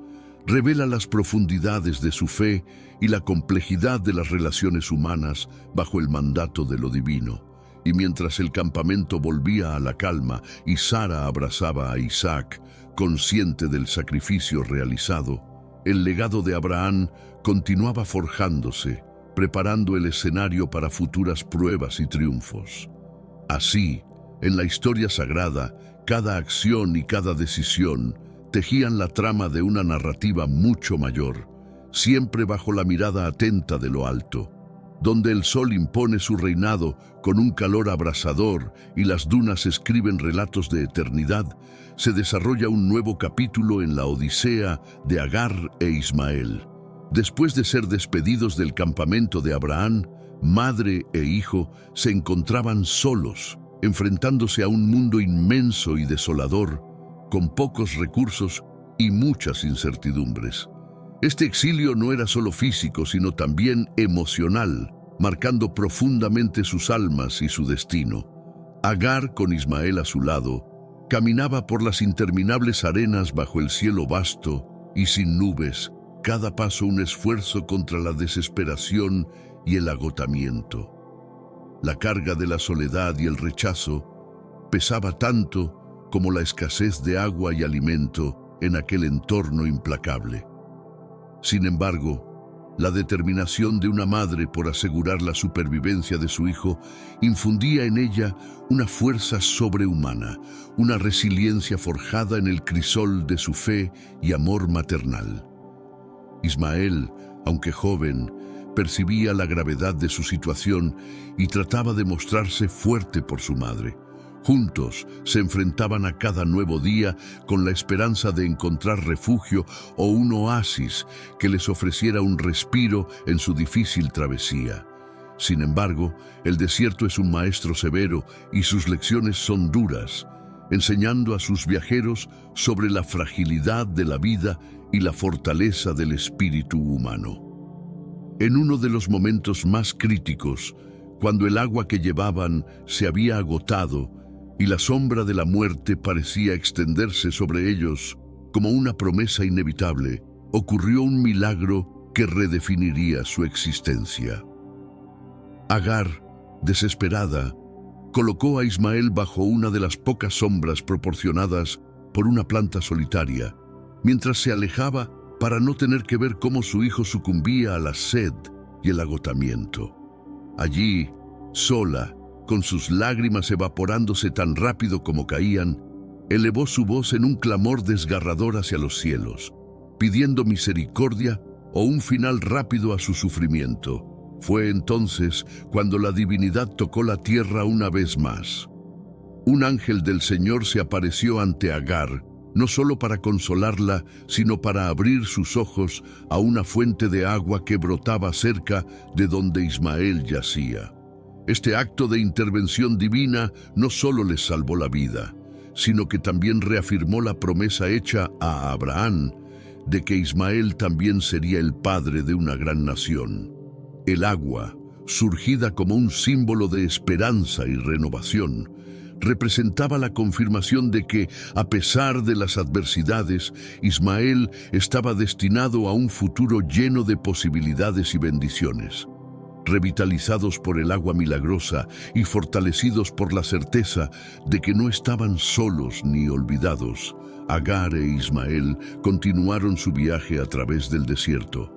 revela las profundidades de su fe y la complejidad de las relaciones humanas bajo el mandato de lo divino. Y mientras el campamento volvía a la calma y Sara abrazaba a Isaac, Consciente del sacrificio realizado, el legado de Abraham continuaba forjándose, preparando el escenario para futuras pruebas y triunfos. Así, en la historia sagrada, cada acción y cada decisión tejían la trama de una narrativa mucho mayor, siempre bajo la mirada atenta de lo alto, donde el sol impone su reinado con un calor abrasador y las dunas escriben relatos de eternidad. Se desarrolla un nuevo capítulo en la odisea de Agar e Ismael. Después de ser despedidos del campamento de Abraham, madre e hijo se encontraban solos, enfrentándose a un mundo inmenso y desolador, con pocos recursos y muchas incertidumbres. Este exilio no era solo físico, sino también emocional, marcando profundamente sus almas y su destino. Agar, con Ismael a su lado, caminaba por las interminables arenas bajo el cielo vasto y sin nubes, cada paso un esfuerzo contra la desesperación y el agotamiento. La carga de la soledad y el rechazo pesaba tanto como la escasez de agua y alimento en aquel entorno implacable. Sin embargo, la determinación de una madre por asegurar la supervivencia de su hijo infundía en ella una fuerza sobrehumana, una resiliencia forjada en el crisol de su fe y amor maternal. Ismael, aunque joven, percibía la gravedad de su situación y trataba de mostrarse fuerte por su madre. Juntos se enfrentaban a cada nuevo día con la esperanza de encontrar refugio o un oasis que les ofreciera un respiro en su difícil travesía. Sin embargo, el desierto es un maestro severo y sus lecciones son duras, enseñando a sus viajeros sobre la fragilidad de la vida y la fortaleza del espíritu humano. En uno de los momentos más críticos, cuando el agua que llevaban se había agotado y la sombra de la muerte parecía extenderse sobre ellos como una promesa inevitable, ocurrió un milagro que redefiniría su existencia. Agar, desesperada, colocó a Ismael bajo una de las pocas sombras proporcionadas por una planta solitaria, mientras se alejaba para no tener que ver cómo su hijo sucumbía a la sed y el agotamiento. Allí, sola, con sus lágrimas evaporándose tan rápido como caían, elevó su voz en un clamor desgarrador hacia los cielos, pidiendo misericordia o un final rápido a su sufrimiento. Fue entonces cuando la divinidad tocó la tierra una vez más. Un ángel del Señor se apareció ante Agar, no solo para consolarla, sino para abrir sus ojos a una fuente de agua que brotaba cerca de donde Ismael yacía. Este acto de intervención divina no solo les salvó la vida, sino que también reafirmó la promesa hecha a Abraham de que Ismael también sería el padre de una gran nación. El agua, surgida como un símbolo de esperanza y renovación, representaba la confirmación de que, a pesar de las adversidades, Ismael estaba destinado a un futuro lleno de posibilidades y bendiciones. Revitalizados por el agua milagrosa y fortalecidos por la certeza de que no estaban solos ni olvidados, Agar e Ismael continuaron su viaje a través del desierto.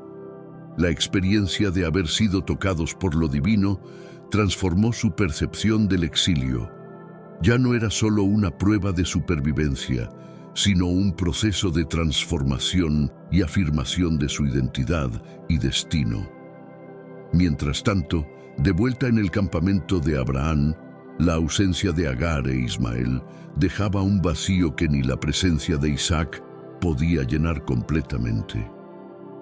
La experiencia de haber sido tocados por lo divino transformó su percepción del exilio. Ya no era solo una prueba de supervivencia, sino un proceso de transformación y afirmación de su identidad y destino. Mientras tanto, de vuelta en el campamento de Abraham, la ausencia de Agar e Ismael dejaba un vacío que ni la presencia de Isaac podía llenar completamente.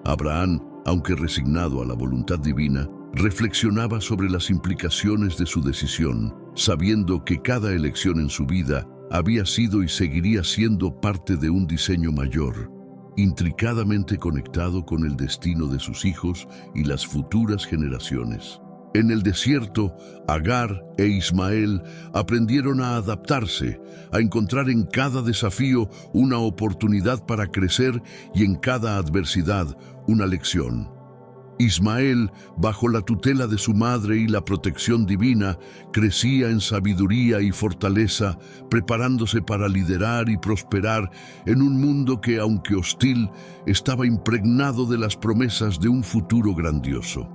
Abraham, aunque resignado a la voluntad divina, reflexionaba sobre las implicaciones de su decisión, sabiendo que cada elección en su vida había sido y seguiría siendo parte de un diseño mayor, intricadamente conectado con el destino de sus hijos y las futuras generaciones. En el desierto, Agar e Ismael aprendieron a adaptarse, a encontrar en cada desafío una oportunidad para crecer y en cada adversidad una lección. Ismael, bajo la tutela de su madre y la protección divina, crecía en sabiduría y fortaleza, preparándose para liderar y prosperar en un mundo que, aunque hostil, estaba impregnado de las promesas de un futuro grandioso.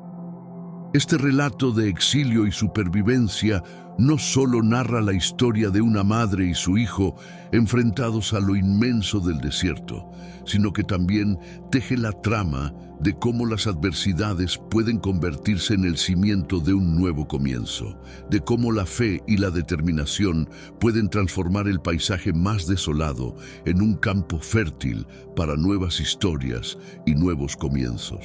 Este relato de exilio y supervivencia no solo narra la historia de una madre y su hijo enfrentados a lo inmenso del desierto, sino que también teje la trama de cómo las adversidades pueden convertirse en el cimiento de un nuevo comienzo, de cómo la fe y la determinación pueden transformar el paisaje más desolado en un campo fértil para nuevas historias y nuevos comienzos.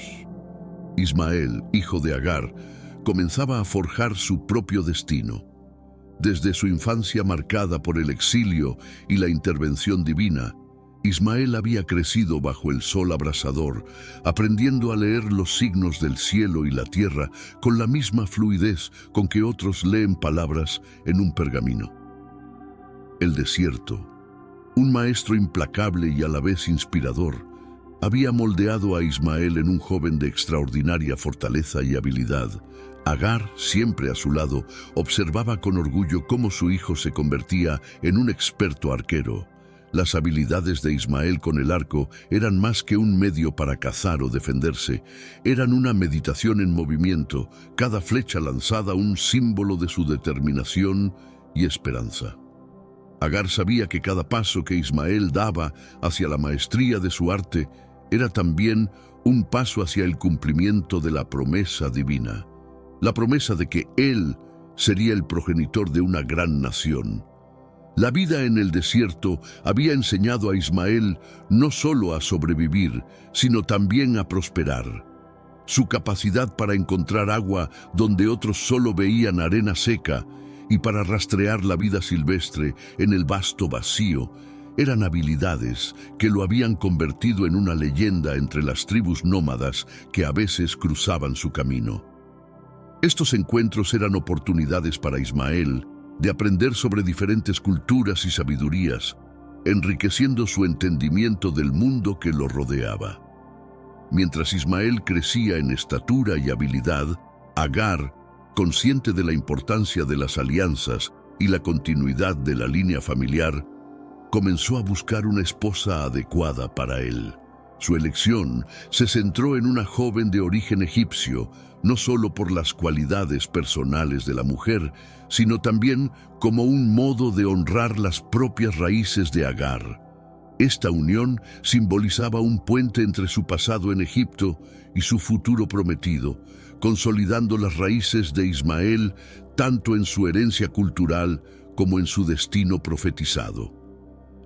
Ismael, hijo de Agar, comenzaba a forjar su propio destino. Desde su infancia marcada por el exilio y la intervención divina, Ismael había crecido bajo el sol abrasador, aprendiendo a leer los signos del cielo y la tierra con la misma fluidez con que otros leen palabras en un pergamino. El desierto, un maestro implacable y a la vez inspirador, había moldeado a Ismael en un joven de extraordinaria fortaleza y habilidad. Agar, siempre a su lado, observaba con orgullo cómo su hijo se convertía en un experto arquero. Las habilidades de Ismael con el arco eran más que un medio para cazar o defenderse, eran una meditación en movimiento, cada flecha lanzada un símbolo de su determinación y esperanza. Agar sabía que cada paso que Ismael daba hacia la maestría de su arte era también un paso hacia el cumplimiento de la promesa divina, la promesa de que él sería el progenitor de una gran nación. La vida en el desierto había enseñado a Ismael no solo a sobrevivir, sino también a prosperar. Su capacidad para encontrar agua donde otros solo veían arena seca y para rastrear la vida silvestre en el vasto vacío eran habilidades que lo habían convertido en una leyenda entre las tribus nómadas que a veces cruzaban su camino. Estos encuentros eran oportunidades para Ismael de aprender sobre diferentes culturas y sabidurías, enriqueciendo su entendimiento del mundo que lo rodeaba. Mientras Ismael crecía en estatura y habilidad, Agar, consciente de la importancia de las alianzas y la continuidad de la línea familiar, comenzó a buscar una esposa adecuada para él. Su elección se centró en una joven de origen egipcio, no solo por las cualidades personales de la mujer, sino también como un modo de honrar las propias raíces de Agar. Esta unión simbolizaba un puente entre su pasado en Egipto y su futuro prometido, consolidando las raíces de Ismael tanto en su herencia cultural como en su destino profetizado.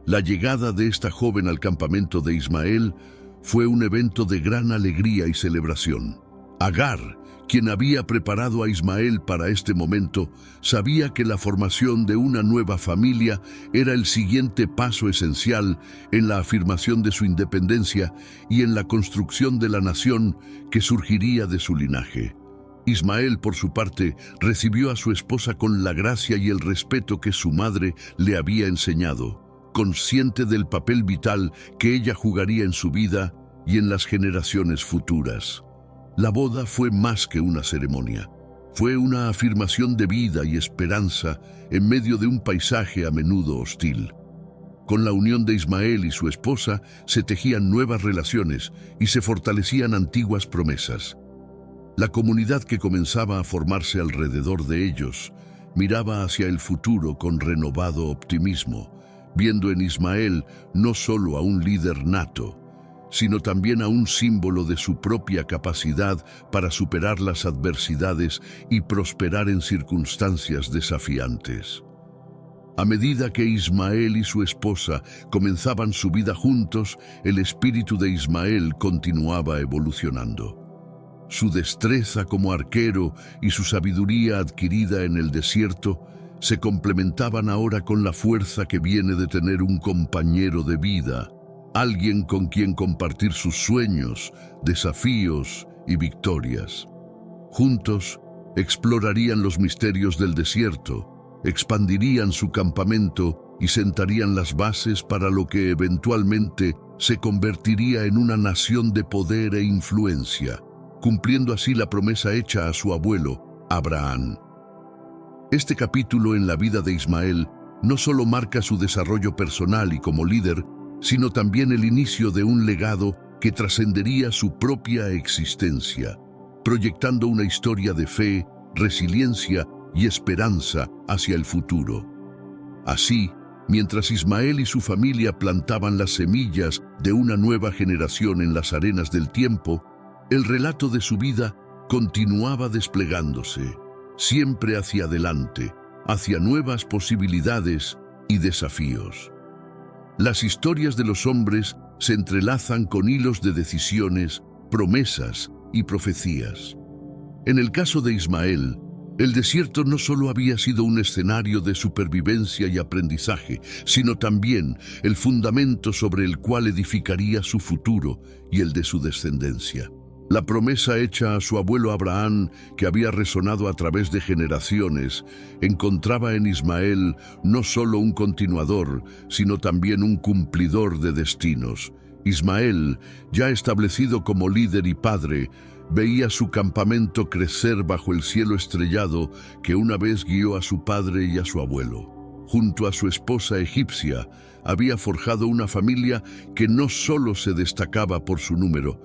La llegada de esta joven al campamento de Ismael fue un evento de gran alegría y celebración. Agar, quien había preparado a Ismael para este momento, sabía que la formación de una nueva familia era el siguiente paso esencial en la afirmación de su independencia y en la construcción de la nación que surgiría de su linaje. Ismael, por su parte, recibió a su esposa con la gracia y el respeto que su madre le había enseñado, consciente del papel vital que ella jugaría en su vida y en las generaciones futuras. La boda fue más que una ceremonia. Fue una afirmación de vida y esperanza en medio de un paisaje a menudo hostil. Con la unión de Ismael y su esposa se tejían nuevas relaciones y se fortalecían antiguas promesas. La comunidad que comenzaba a formarse alrededor de ellos miraba hacia el futuro con renovado optimismo, viendo en Ismael no solo a un líder nato, sino también a un símbolo de su propia capacidad para superar las adversidades y prosperar en circunstancias desafiantes. A medida que Ismael y su esposa comenzaban su vida juntos, el espíritu de Ismael continuaba evolucionando. Su destreza como arquero y su sabiduría adquirida en el desierto se complementaban ahora con la fuerza que viene de tener un compañero de vida, alguien con quien compartir sus sueños, desafíos y victorias. Juntos, explorarían los misterios del desierto, expandirían su campamento y sentarían las bases para lo que eventualmente se convertiría en una nación de poder e influencia, cumpliendo así la promesa hecha a su abuelo, Abraham. Este capítulo en la vida de Ismael no solo marca su desarrollo personal y como líder, sino también el inicio de un legado que trascendería su propia existencia, proyectando una historia de fe, resiliencia y esperanza hacia el futuro. Así, mientras Ismael y su familia plantaban las semillas de una nueva generación en las arenas del tiempo, el relato de su vida continuaba desplegándose, siempre hacia adelante, hacia nuevas posibilidades y desafíos. Las historias de los hombres se entrelazan con hilos de decisiones, promesas y profecías. En el caso de Ismael, el desierto no solo había sido un escenario de supervivencia y aprendizaje, sino también el fundamento sobre el cual edificaría su futuro y el de su descendencia. La promesa hecha a su abuelo Abraham, que había resonado a través de generaciones, encontraba en Ismael no solo un continuador, sino también un cumplidor de destinos. Ismael, ya establecido como líder y padre, veía su campamento crecer bajo el cielo estrellado que una vez guió a su padre y a su abuelo. Junto a su esposa egipcia, había forjado una familia que no solo se destacaba por su número,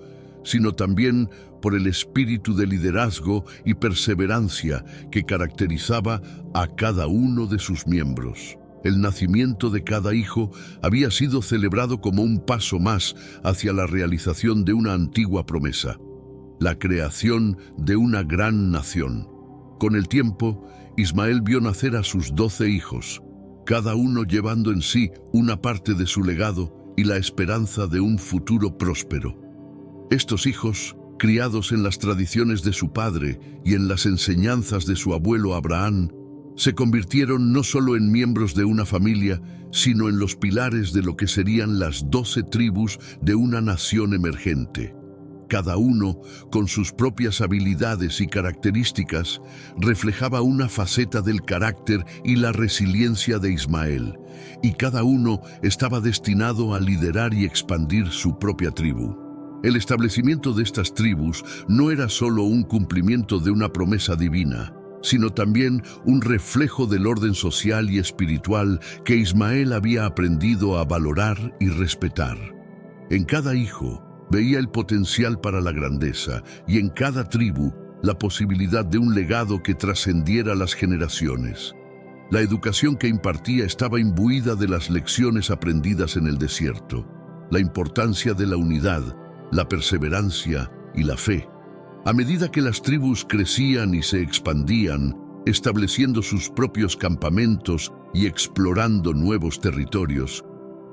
sino también por el espíritu de liderazgo y perseverancia que caracterizaba a cada uno de sus miembros. El nacimiento de cada hijo había sido celebrado como un paso más hacia la realización de una antigua promesa, la creación de una gran nación. Con el tiempo, Ismael vio nacer a sus 12 hijos, cada uno llevando en sí una parte de su legado y la esperanza de un futuro próspero. Estos hijos, criados en las tradiciones de su padre y en las enseñanzas de su abuelo Abraham, se convirtieron no solo en miembros de una familia, sino en los pilares de lo que serían las 12 tribus de una nación emergente. Cada uno, con sus propias habilidades y características, reflejaba una faceta del carácter y la resiliencia de Ismael, y cada uno estaba destinado a liderar y expandir su propia tribu. El establecimiento de estas tribus no era solo un cumplimiento de una promesa divina, sino también un reflejo del orden social y espiritual que Ismael había aprendido a valorar y respetar. En cada hijo veía el potencial para la grandeza y en cada tribu la posibilidad de un legado que trascendiera las generaciones. La educación que impartía estaba imbuida de las lecciones aprendidas en el desierto, la importancia de la unidad, la perseverancia y la fe. A medida que las tribus crecían y se expandían, estableciendo sus propios campamentos y explorando nuevos territorios,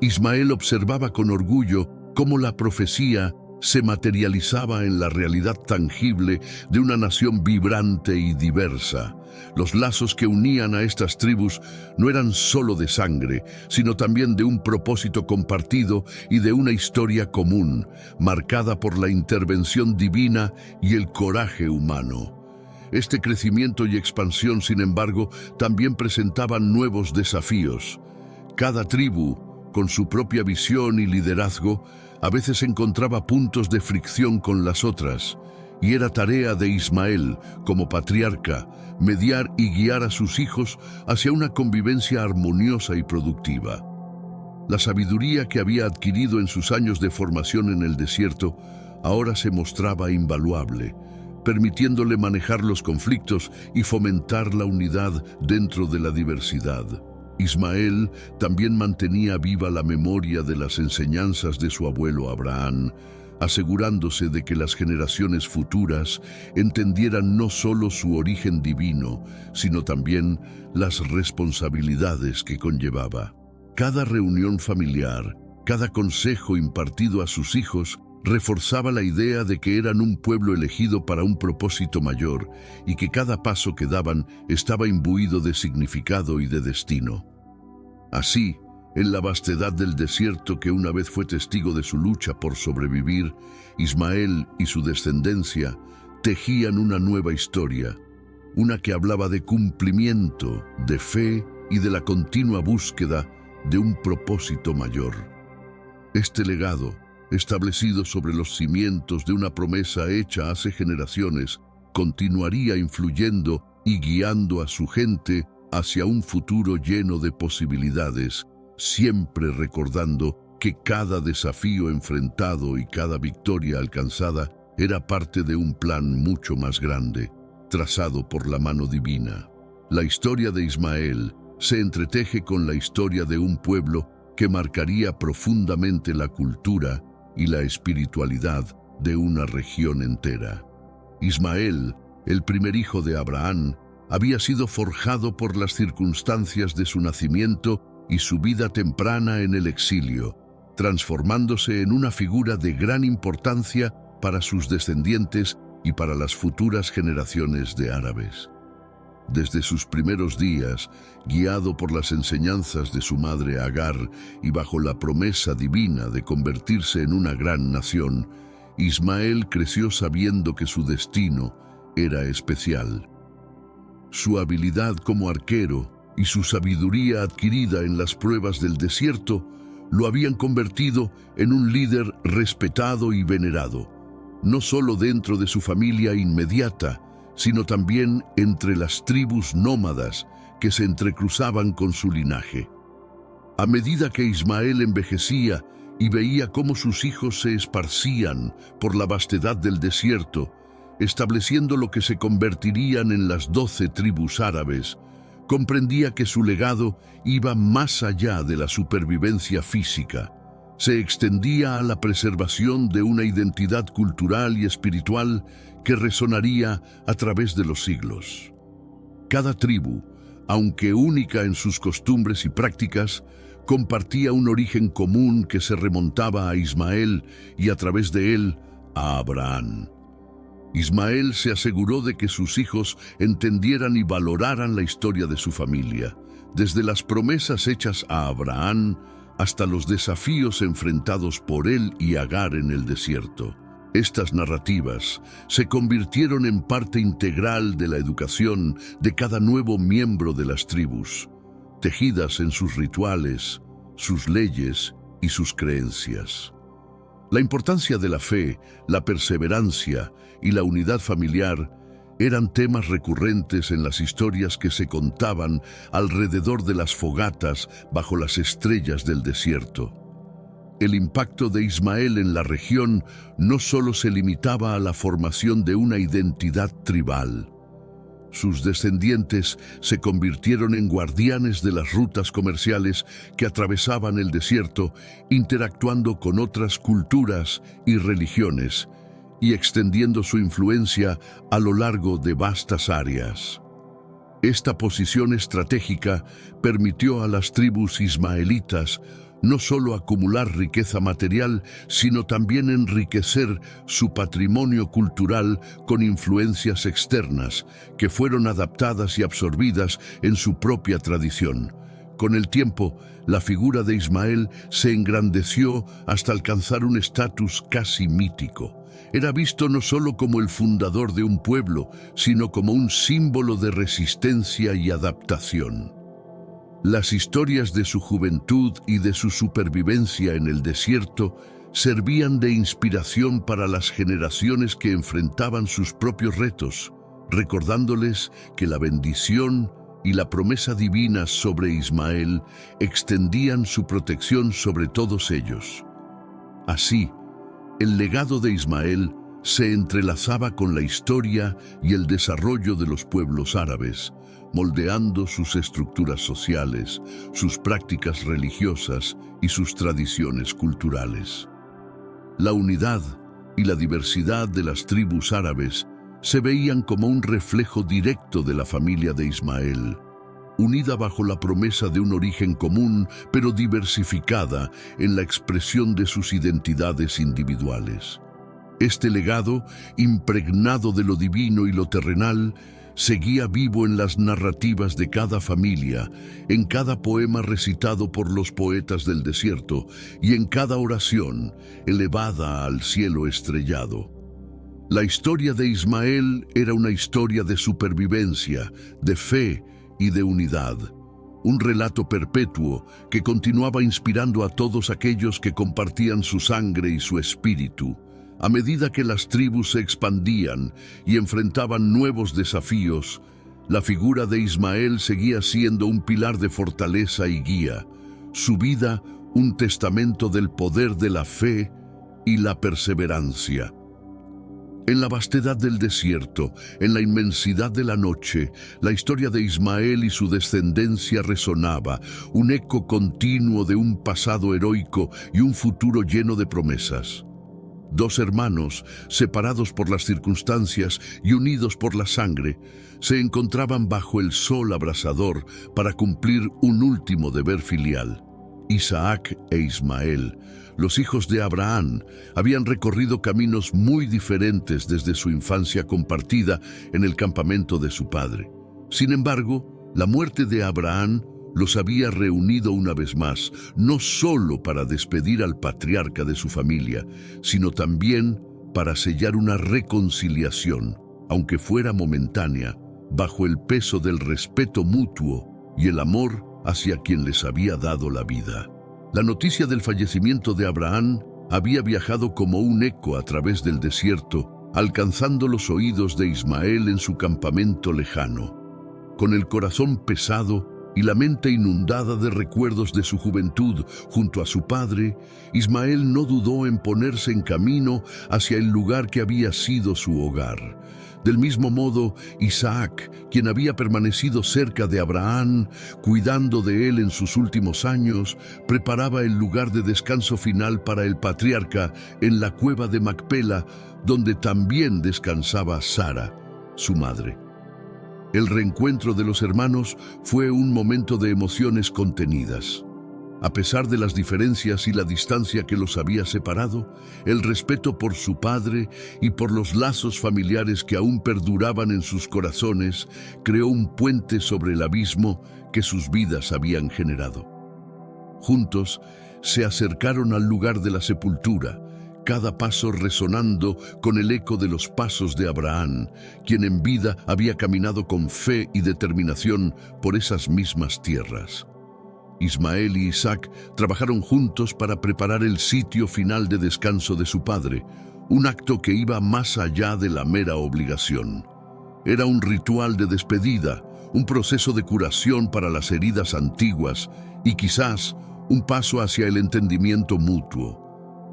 Ismael observaba con orgullo cómo la profecía se materializaba en la realidad tangible de una nación vibrante y diversa. Los lazos que unían a estas tribus no eran solo de sangre, sino también de un propósito compartido y de una historia común, marcada por la intervención divina y el coraje humano. Este crecimiento y expansión, sin embargo, también presentaban nuevos desafíos. Cada tribu, con su propia visión y liderazgo, a veces encontraba puntos de fricción con las otras, y era tarea de Ismael, como patriarca, mediar y guiar a sus hijos hacia una convivencia armoniosa y productiva. La sabiduría que había adquirido en sus años de formación en el desierto ahora se mostraba invaluable, permitiéndole manejar los conflictos y fomentar la unidad dentro de la diversidad. Ismael también mantenía viva la memoria de las enseñanzas de su abuelo Abraham, asegurándose de que las generaciones futuras entendieran no solo su origen divino, sino también las responsabilidades que conllevaba. Cada reunión familiar, cada consejo impartido a sus hijos, reforzaba la idea de que eran un pueblo elegido para un propósito mayor y que cada paso que daban estaba imbuido de significado y de destino. Así, en la vastedad del desierto que una vez fue testigo de su lucha por sobrevivir, Ismael y su descendencia tejían una nueva historia, una que hablaba de cumplimiento, de fe y de la continua búsqueda de un propósito mayor. Este legado, establecido sobre los cimientos de una promesa hecha hace generaciones, continuaría influyendo y guiando a su gente hacia un futuro lleno de posibilidades, siempre recordando que cada desafío enfrentado y cada victoria alcanzada era parte de un plan mucho más grande, trazado por la mano divina. La historia de Ismael se entreteje con la historia de un pueblo que marcaría profundamente la cultura y la espiritualidad de una región entera. Ismael, el primer hijo de Abraham, había sido forjado por las circunstancias de su nacimiento y su vida temprana en el exilio, transformándose en una figura de gran importancia para sus descendientes y para las futuras generaciones de árabes. Desde sus primeros días, guiado por las enseñanzas de su madre Agar y bajo la promesa divina de convertirse en una gran nación, Ismael creció sabiendo que su destino era especial. Su habilidad como arquero y su sabiduría adquirida en las pruebas del desierto lo habían convertido en un líder respetado y venerado, no solo dentro de su familia inmediata, sino también entre las tribus nómadas que se entrecruzaban con su linaje. A medida que Ismael envejecía y veía cómo sus hijos se esparcían por la vastedad del desierto, estableciendo lo que se convertirían en las 12 tribus árabes, comprendía que su legado iba más allá de la supervivencia física. Se extendía a la preservación de una identidad cultural y espiritual que resonaría a través de los siglos. Cada tribu, aunque única en sus costumbres y prácticas, compartía un origen común que se remontaba a Ismael y a través de él a Abraham. Ismael se aseguró de que sus hijos entendieran y valoraran la historia de su familia, desde las promesas hechas a Abraham hasta los desafíos enfrentados por él y Agar en el desierto. Estas narrativas se convirtieron en parte integral de la educación de cada nuevo miembro de las tribus, tejidas en sus rituales, sus leyes y sus creencias. La importancia de la fe, la perseverancia y la unidad familiar eran temas recurrentes en las historias que se contaban alrededor de las fogatas bajo las estrellas del desierto. El impacto de Ismael en la región no solo se limitaba a la formación de una identidad tribal. Sus descendientes se convirtieron en guardianes de las rutas comerciales que atravesaban el desierto, interactuando con otras culturas y religiones, y extendiendo su influencia a lo largo de vastas áreas. Esta posición estratégica permitió a las tribus ismaelitas no solo acumular riqueza material, sino también enriquecer su patrimonio cultural con influencias externas, que fueron adaptadas y absorbidas en su propia tradición. Con el tiempo, la figura de Ismael se engrandeció hasta alcanzar un estatus casi mítico. Era visto no solo como el fundador de un pueblo, sino como un símbolo de resistencia y adaptación. Las historias de su juventud y de su supervivencia en el desierto servían de inspiración para las generaciones que enfrentaban sus propios retos, recordándoles que la bendición y la promesa divina sobre Ismael extendían su protección sobre todos ellos. Así, el legado de Ismael se entrelazaba con la historia y el desarrollo de los pueblos árabes, moldeando sus estructuras sociales, sus prácticas religiosas y sus tradiciones culturales. La unidad y la diversidad de las tribus árabes se veían como un reflejo directo de la familia de Ismael, unida bajo la promesa de un origen común, pero diversificada en la expresión de sus identidades individuales. Este legado, impregnado de lo divino y lo terrenal, seguía vivo en las narrativas de cada familia, en cada poema recitado por los poetas del desierto y en cada oración elevada al cielo estrellado. La historia de Ismael era una historia de supervivencia, de fe y de unidad, un relato perpetuo que continuaba inspirando a todos aquellos que compartían su sangre y su espíritu. A medida que las tribus se expandían y enfrentaban nuevos desafíos, la figura de Ismael seguía siendo un pilar de fortaleza y guía, su vida un testamento del poder de la fe y la perseverancia. En la vastedad del desierto, en la inmensidad de la noche, la historia de Ismael y su descendencia resonaba, un eco continuo de un pasado heroico y un futuro lleno de promesas. Dos hermanos, separados por las circunstancias y unidos por la sangre, se encontraban bajo el sol abrasador para cumplir un último deber filial. Isaac e Ismael, los hijos de Abraham, habían recorrido caminos muy diferentes desde su infancia compartida en el campamento de su padre. Sin embargo, la muerte de Abraham los había reunido una vez más, no solo para despedir al patriarca de su familia, sino también para sellar una reconciliación, aunque fuera momentánea, bajo el peso del respeto mutuo y el amor hacia quien les había dado la vida. La noticia del fallecimiento de Abraham había viajado como un eco a través del desierto, alcanzando los oídos de Ismael en su campamento lejano. Con el corazón pesado y la mente inundada de recuerdos de su juventud junto a su padre, Ismael no dudó en ponerse en camino hacia el lugar que había sido su hogar. Del mismo modo, Isaac, quien había permanecido cerca de Abraham, cuidando de él en sus últimos años, preparaba el lugar de descanso final para el patriarca en la cueva de Macpela, donde también descansaba Sara, su madre. El reencuentro de los hermanos fue un momento de emociones contenidas. A pesar de las diferencias y la distancia que los había separado, el respeto por su padre y por los lazos familiares que aún perduraban en sus corazones creó un puente sobre el abismo que sus vidas habían generado. Juntos se acercaron al lugar de la sepultura, cada paso resonando con el eco de los pasos de Abraham, quien en vida había caminado con fe y determinación por esas mismas tierras. Ismael y Isaac trabajaron juntos para preparar el sitio final de descanso de su padre, un acto que iba más allá de la mera obligación. Era un ritual de despedida, un proceso de curación para las heridas antiguas y quizás un paso hacia el entendimiento mutuo.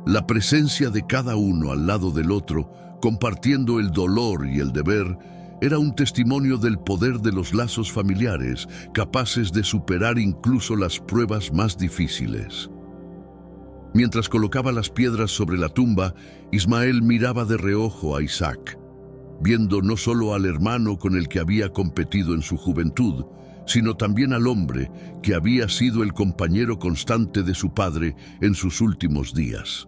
La presencia de cada uno al lado del otro, compartiendo el dolor y el deber, era un testimonio del poder de los lazos familiares, capaces de superar incluso las pruebas más difíciles. Mientras colocaba las piedras sobre la tumba, Ismael miraba de reojo a Isaac, viendo no solo al hermano con el que había competido en su juventud, sino también al hombre que había sido el compañero constante de su padre en sus últimos días.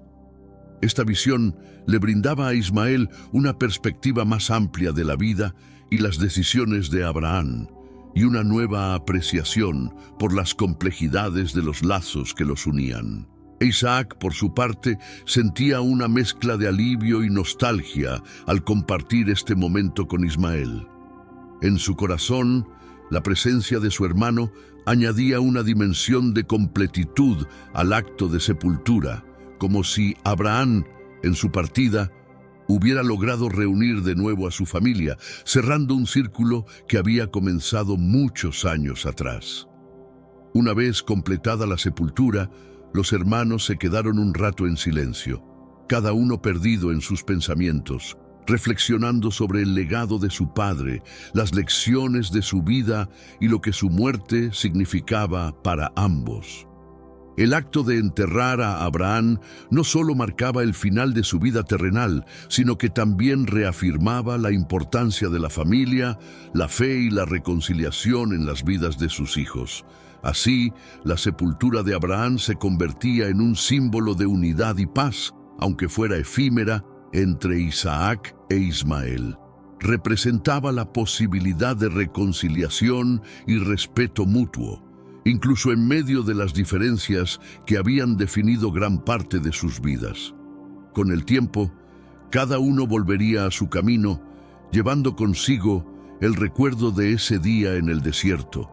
Esta visión le brindaba a Ismael una perspectiva más amplia de la vida y las decisiones de Abraham, y una nueva apreciación por las complejidades de los lazos que los unían. Isaac, por su parte, sentía una mezcla de alivio y nostalgia al compartir este momento con Ismael. En su corazón, la presencia de su hermano añadía una dimensión de completitud al acto de sepultura, como si Abraham, en su partida, hubiera logrado reunir de nuevo a su familia, cerrando un círculo que había comenzado muchos años atrás. Una vez completada la sepultura, los hermanos se quedaron un rato en silencio, cada uno perdido en sus pensamientos, reflexionando sobre el legado de su padre, las lecciones de su vida y lo que su muerte significaba para ambos. El acto de enterrar a Abraham no solo marcaba el final de su vida terrenal, sino que también reafirmaba la importancia de la familia, la fe y la reconciliación en las vidas de sus hijos. Así, la sepultura de Abraham se convertía en un símbolo de unidad y paz, aunque fuera efímera, entre Isaac e Ismael. Representaba la posibilidad de reconciliación y respeto mutuo, incluso en medio de las diferencias que habían definido gran parte de sus vidas. Con el tiempo, cada uno volvería a su camino, llevando consigo el recuerdo de ese día en el desierto,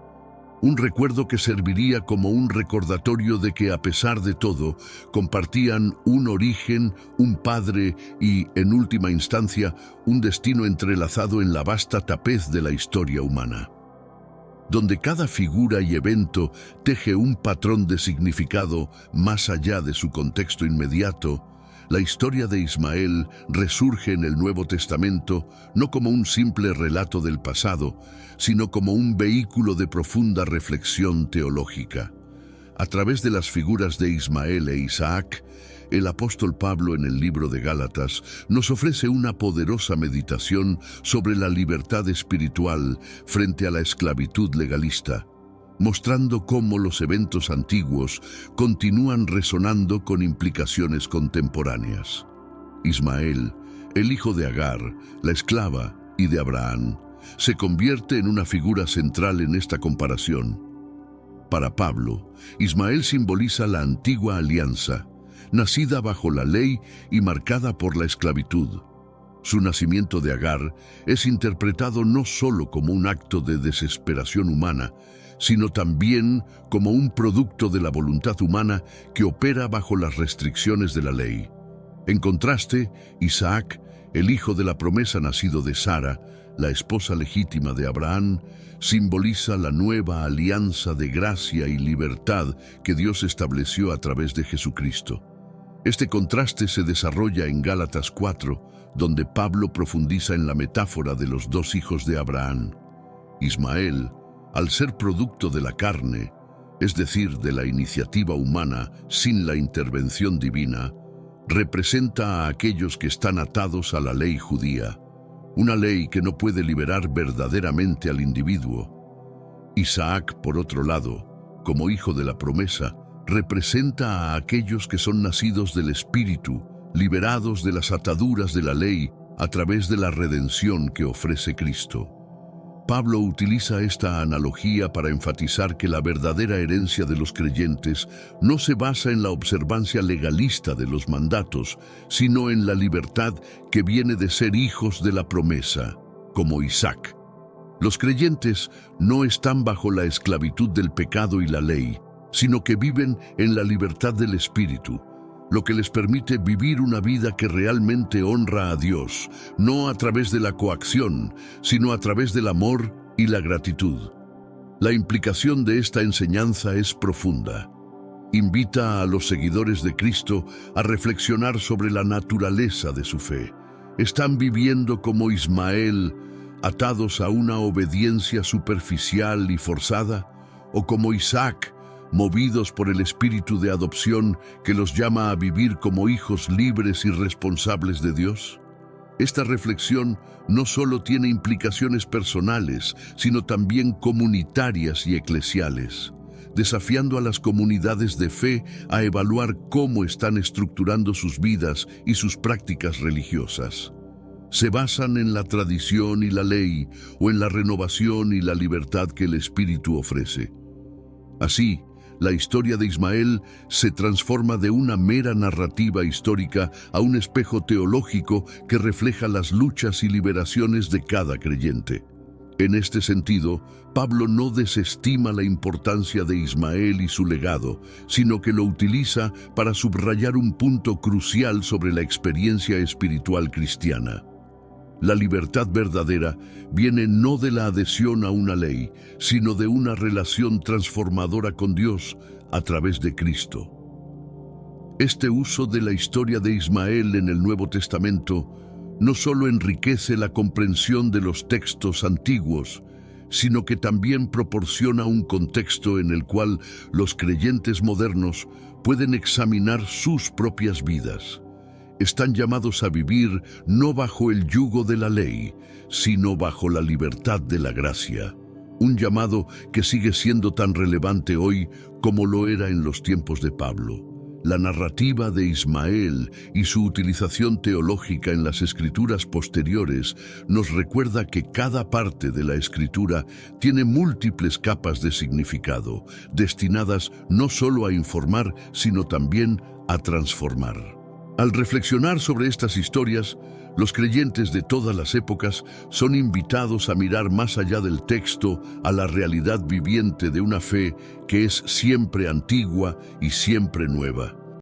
un recuerdo que serviría como un recordatorio de que a pesar de todo, compartían un origen, un padre y, en última instancia, un destino entrelazado en la vasta tapez de la historia humana, donde cada figura y evento teje un patrón de significado más allá de su contexto inmediato. La historia de Ismael resurge en el Nuevo Testamento no como un simple relato del pasado, sino como un vehículo de profunda reflexión teológica. A través de las figuras de Ismael e Isaac, el apóstol Pablo en el libro de Gálatas nos ofrece una poderosa meditación sobre la libertad espiritual frente a la esclavitud legalista, mostrando cómo los eventos antiguos continúan resonando con implicaciones contemporáneas. Ismael, el hijo de Agar, la esclava, y de Abraham, se convierte en una figura central en esta comparación. Para Pablo, Ismael simboliza la antigua alianza, nacida bajo la ley y marcada por la esclavitud. Su nacimiento de Agar es interpretado no solo como un acto de desesperación humana, sino también como un producto de la voluntad humana que opera bajo las restricciones de la ley. En contraste, Isaac, el hijo de la promesa nacido de Sara, la esposa legítima de Abraham, simboliza la nueva alianza de gracia y libertad que Dios estableció a través de Jesucristo. Este contraste se desarrolla en Gálatas 4, donde Pablo profundiza en la metáfora de los dos hijos de Abraham. Ismael, al ser producto de la carne, es decir, de la iniciativa humana sin la intervención divina, representa a aquellos que están atados a la ley judía, una ley que no puede liberar verdaderamente al individuo. Isaac, por otro lado, como hijo de la promesa, representa a aquellos que son nacidos del Espíritu, liberados de las ataduras de la ley a través de la redención que ofrece Cristo. Pablo utiliza esta analogía para enfatizar que la verdadera herencia de los creyentes no se basa en la observancia legalista de los mandatos, sino en la libertad que viene de ser hijos de la promesa, como Isaac. Los creyentes no están bajo la esclavitud del pecado y la ley, sino que viven en la libertad del Espíritu, lo que les permite vivir una vida que realmente honra a Dios, no a través de la coacción, sino a través del amor y la gratitud. La implicación de esta enseñanza es profunda. Invita a los seguidores de Cristo a reflexionar sobre la naturaleza de su fe. ¿Están viviendo como Ismael, atados a una obediencia superficial y forzada? ¿O como Isaac, movidos por el espíritu de adopción que los llama a vivir como hijos libres y responsables de Dios? Esta reflexión no solo tiene implicaciones personales, sino también comunitarias y eclesiales, desafiando a las comunidades de fe a evaluar cómo están estructurando sus vidas y sus prácticas religiosas. ¿Se basan en la tradición y la ley o en la renovación y la libertad que el Espíritu ofrece? Así, la historia de Ismael se transforma de una mera narrativa histórica a un espejo teológico que refleja las luchas y liberaciones de cada creyente. En este sentido, Pablo no desestima la importancia de Ismael y su legado, sino que lo utiliza para subrayar un punto crucial sobre la experiencia espiritual cristiana. La libertad verdadera viene no de la adhesión a una ley, sino de una relación transformadora con Dios a través de Cristo. Este uso de la historia de Ismael en el Nuevo Testamento no solo enriquece la comprensión de los textos antiguos, sino que también proporciona un contexto en el cual los creyentes modernos pueden examinar sus propias vidas. Están llamados a vivir no bajo el yugo de la ley, sino bajo la libertad de la gracia. Un llamado que sigue siendo tan relevante hoy como lo era en los tiempos de Pablo. La narrativa de Ismael y su utilización teológica en las escrituras posteriores nos recuerda que cada parte de la escritura tiene múltiples capas de significado, destinadas no solo a informar, sino también a transformar. Al reflexionar sobre estas historias, los creyentes de todas las épocas son invitados a mirar más allá del texto a la realidad viviente de una fe que es siempre antigua y siempre nueva.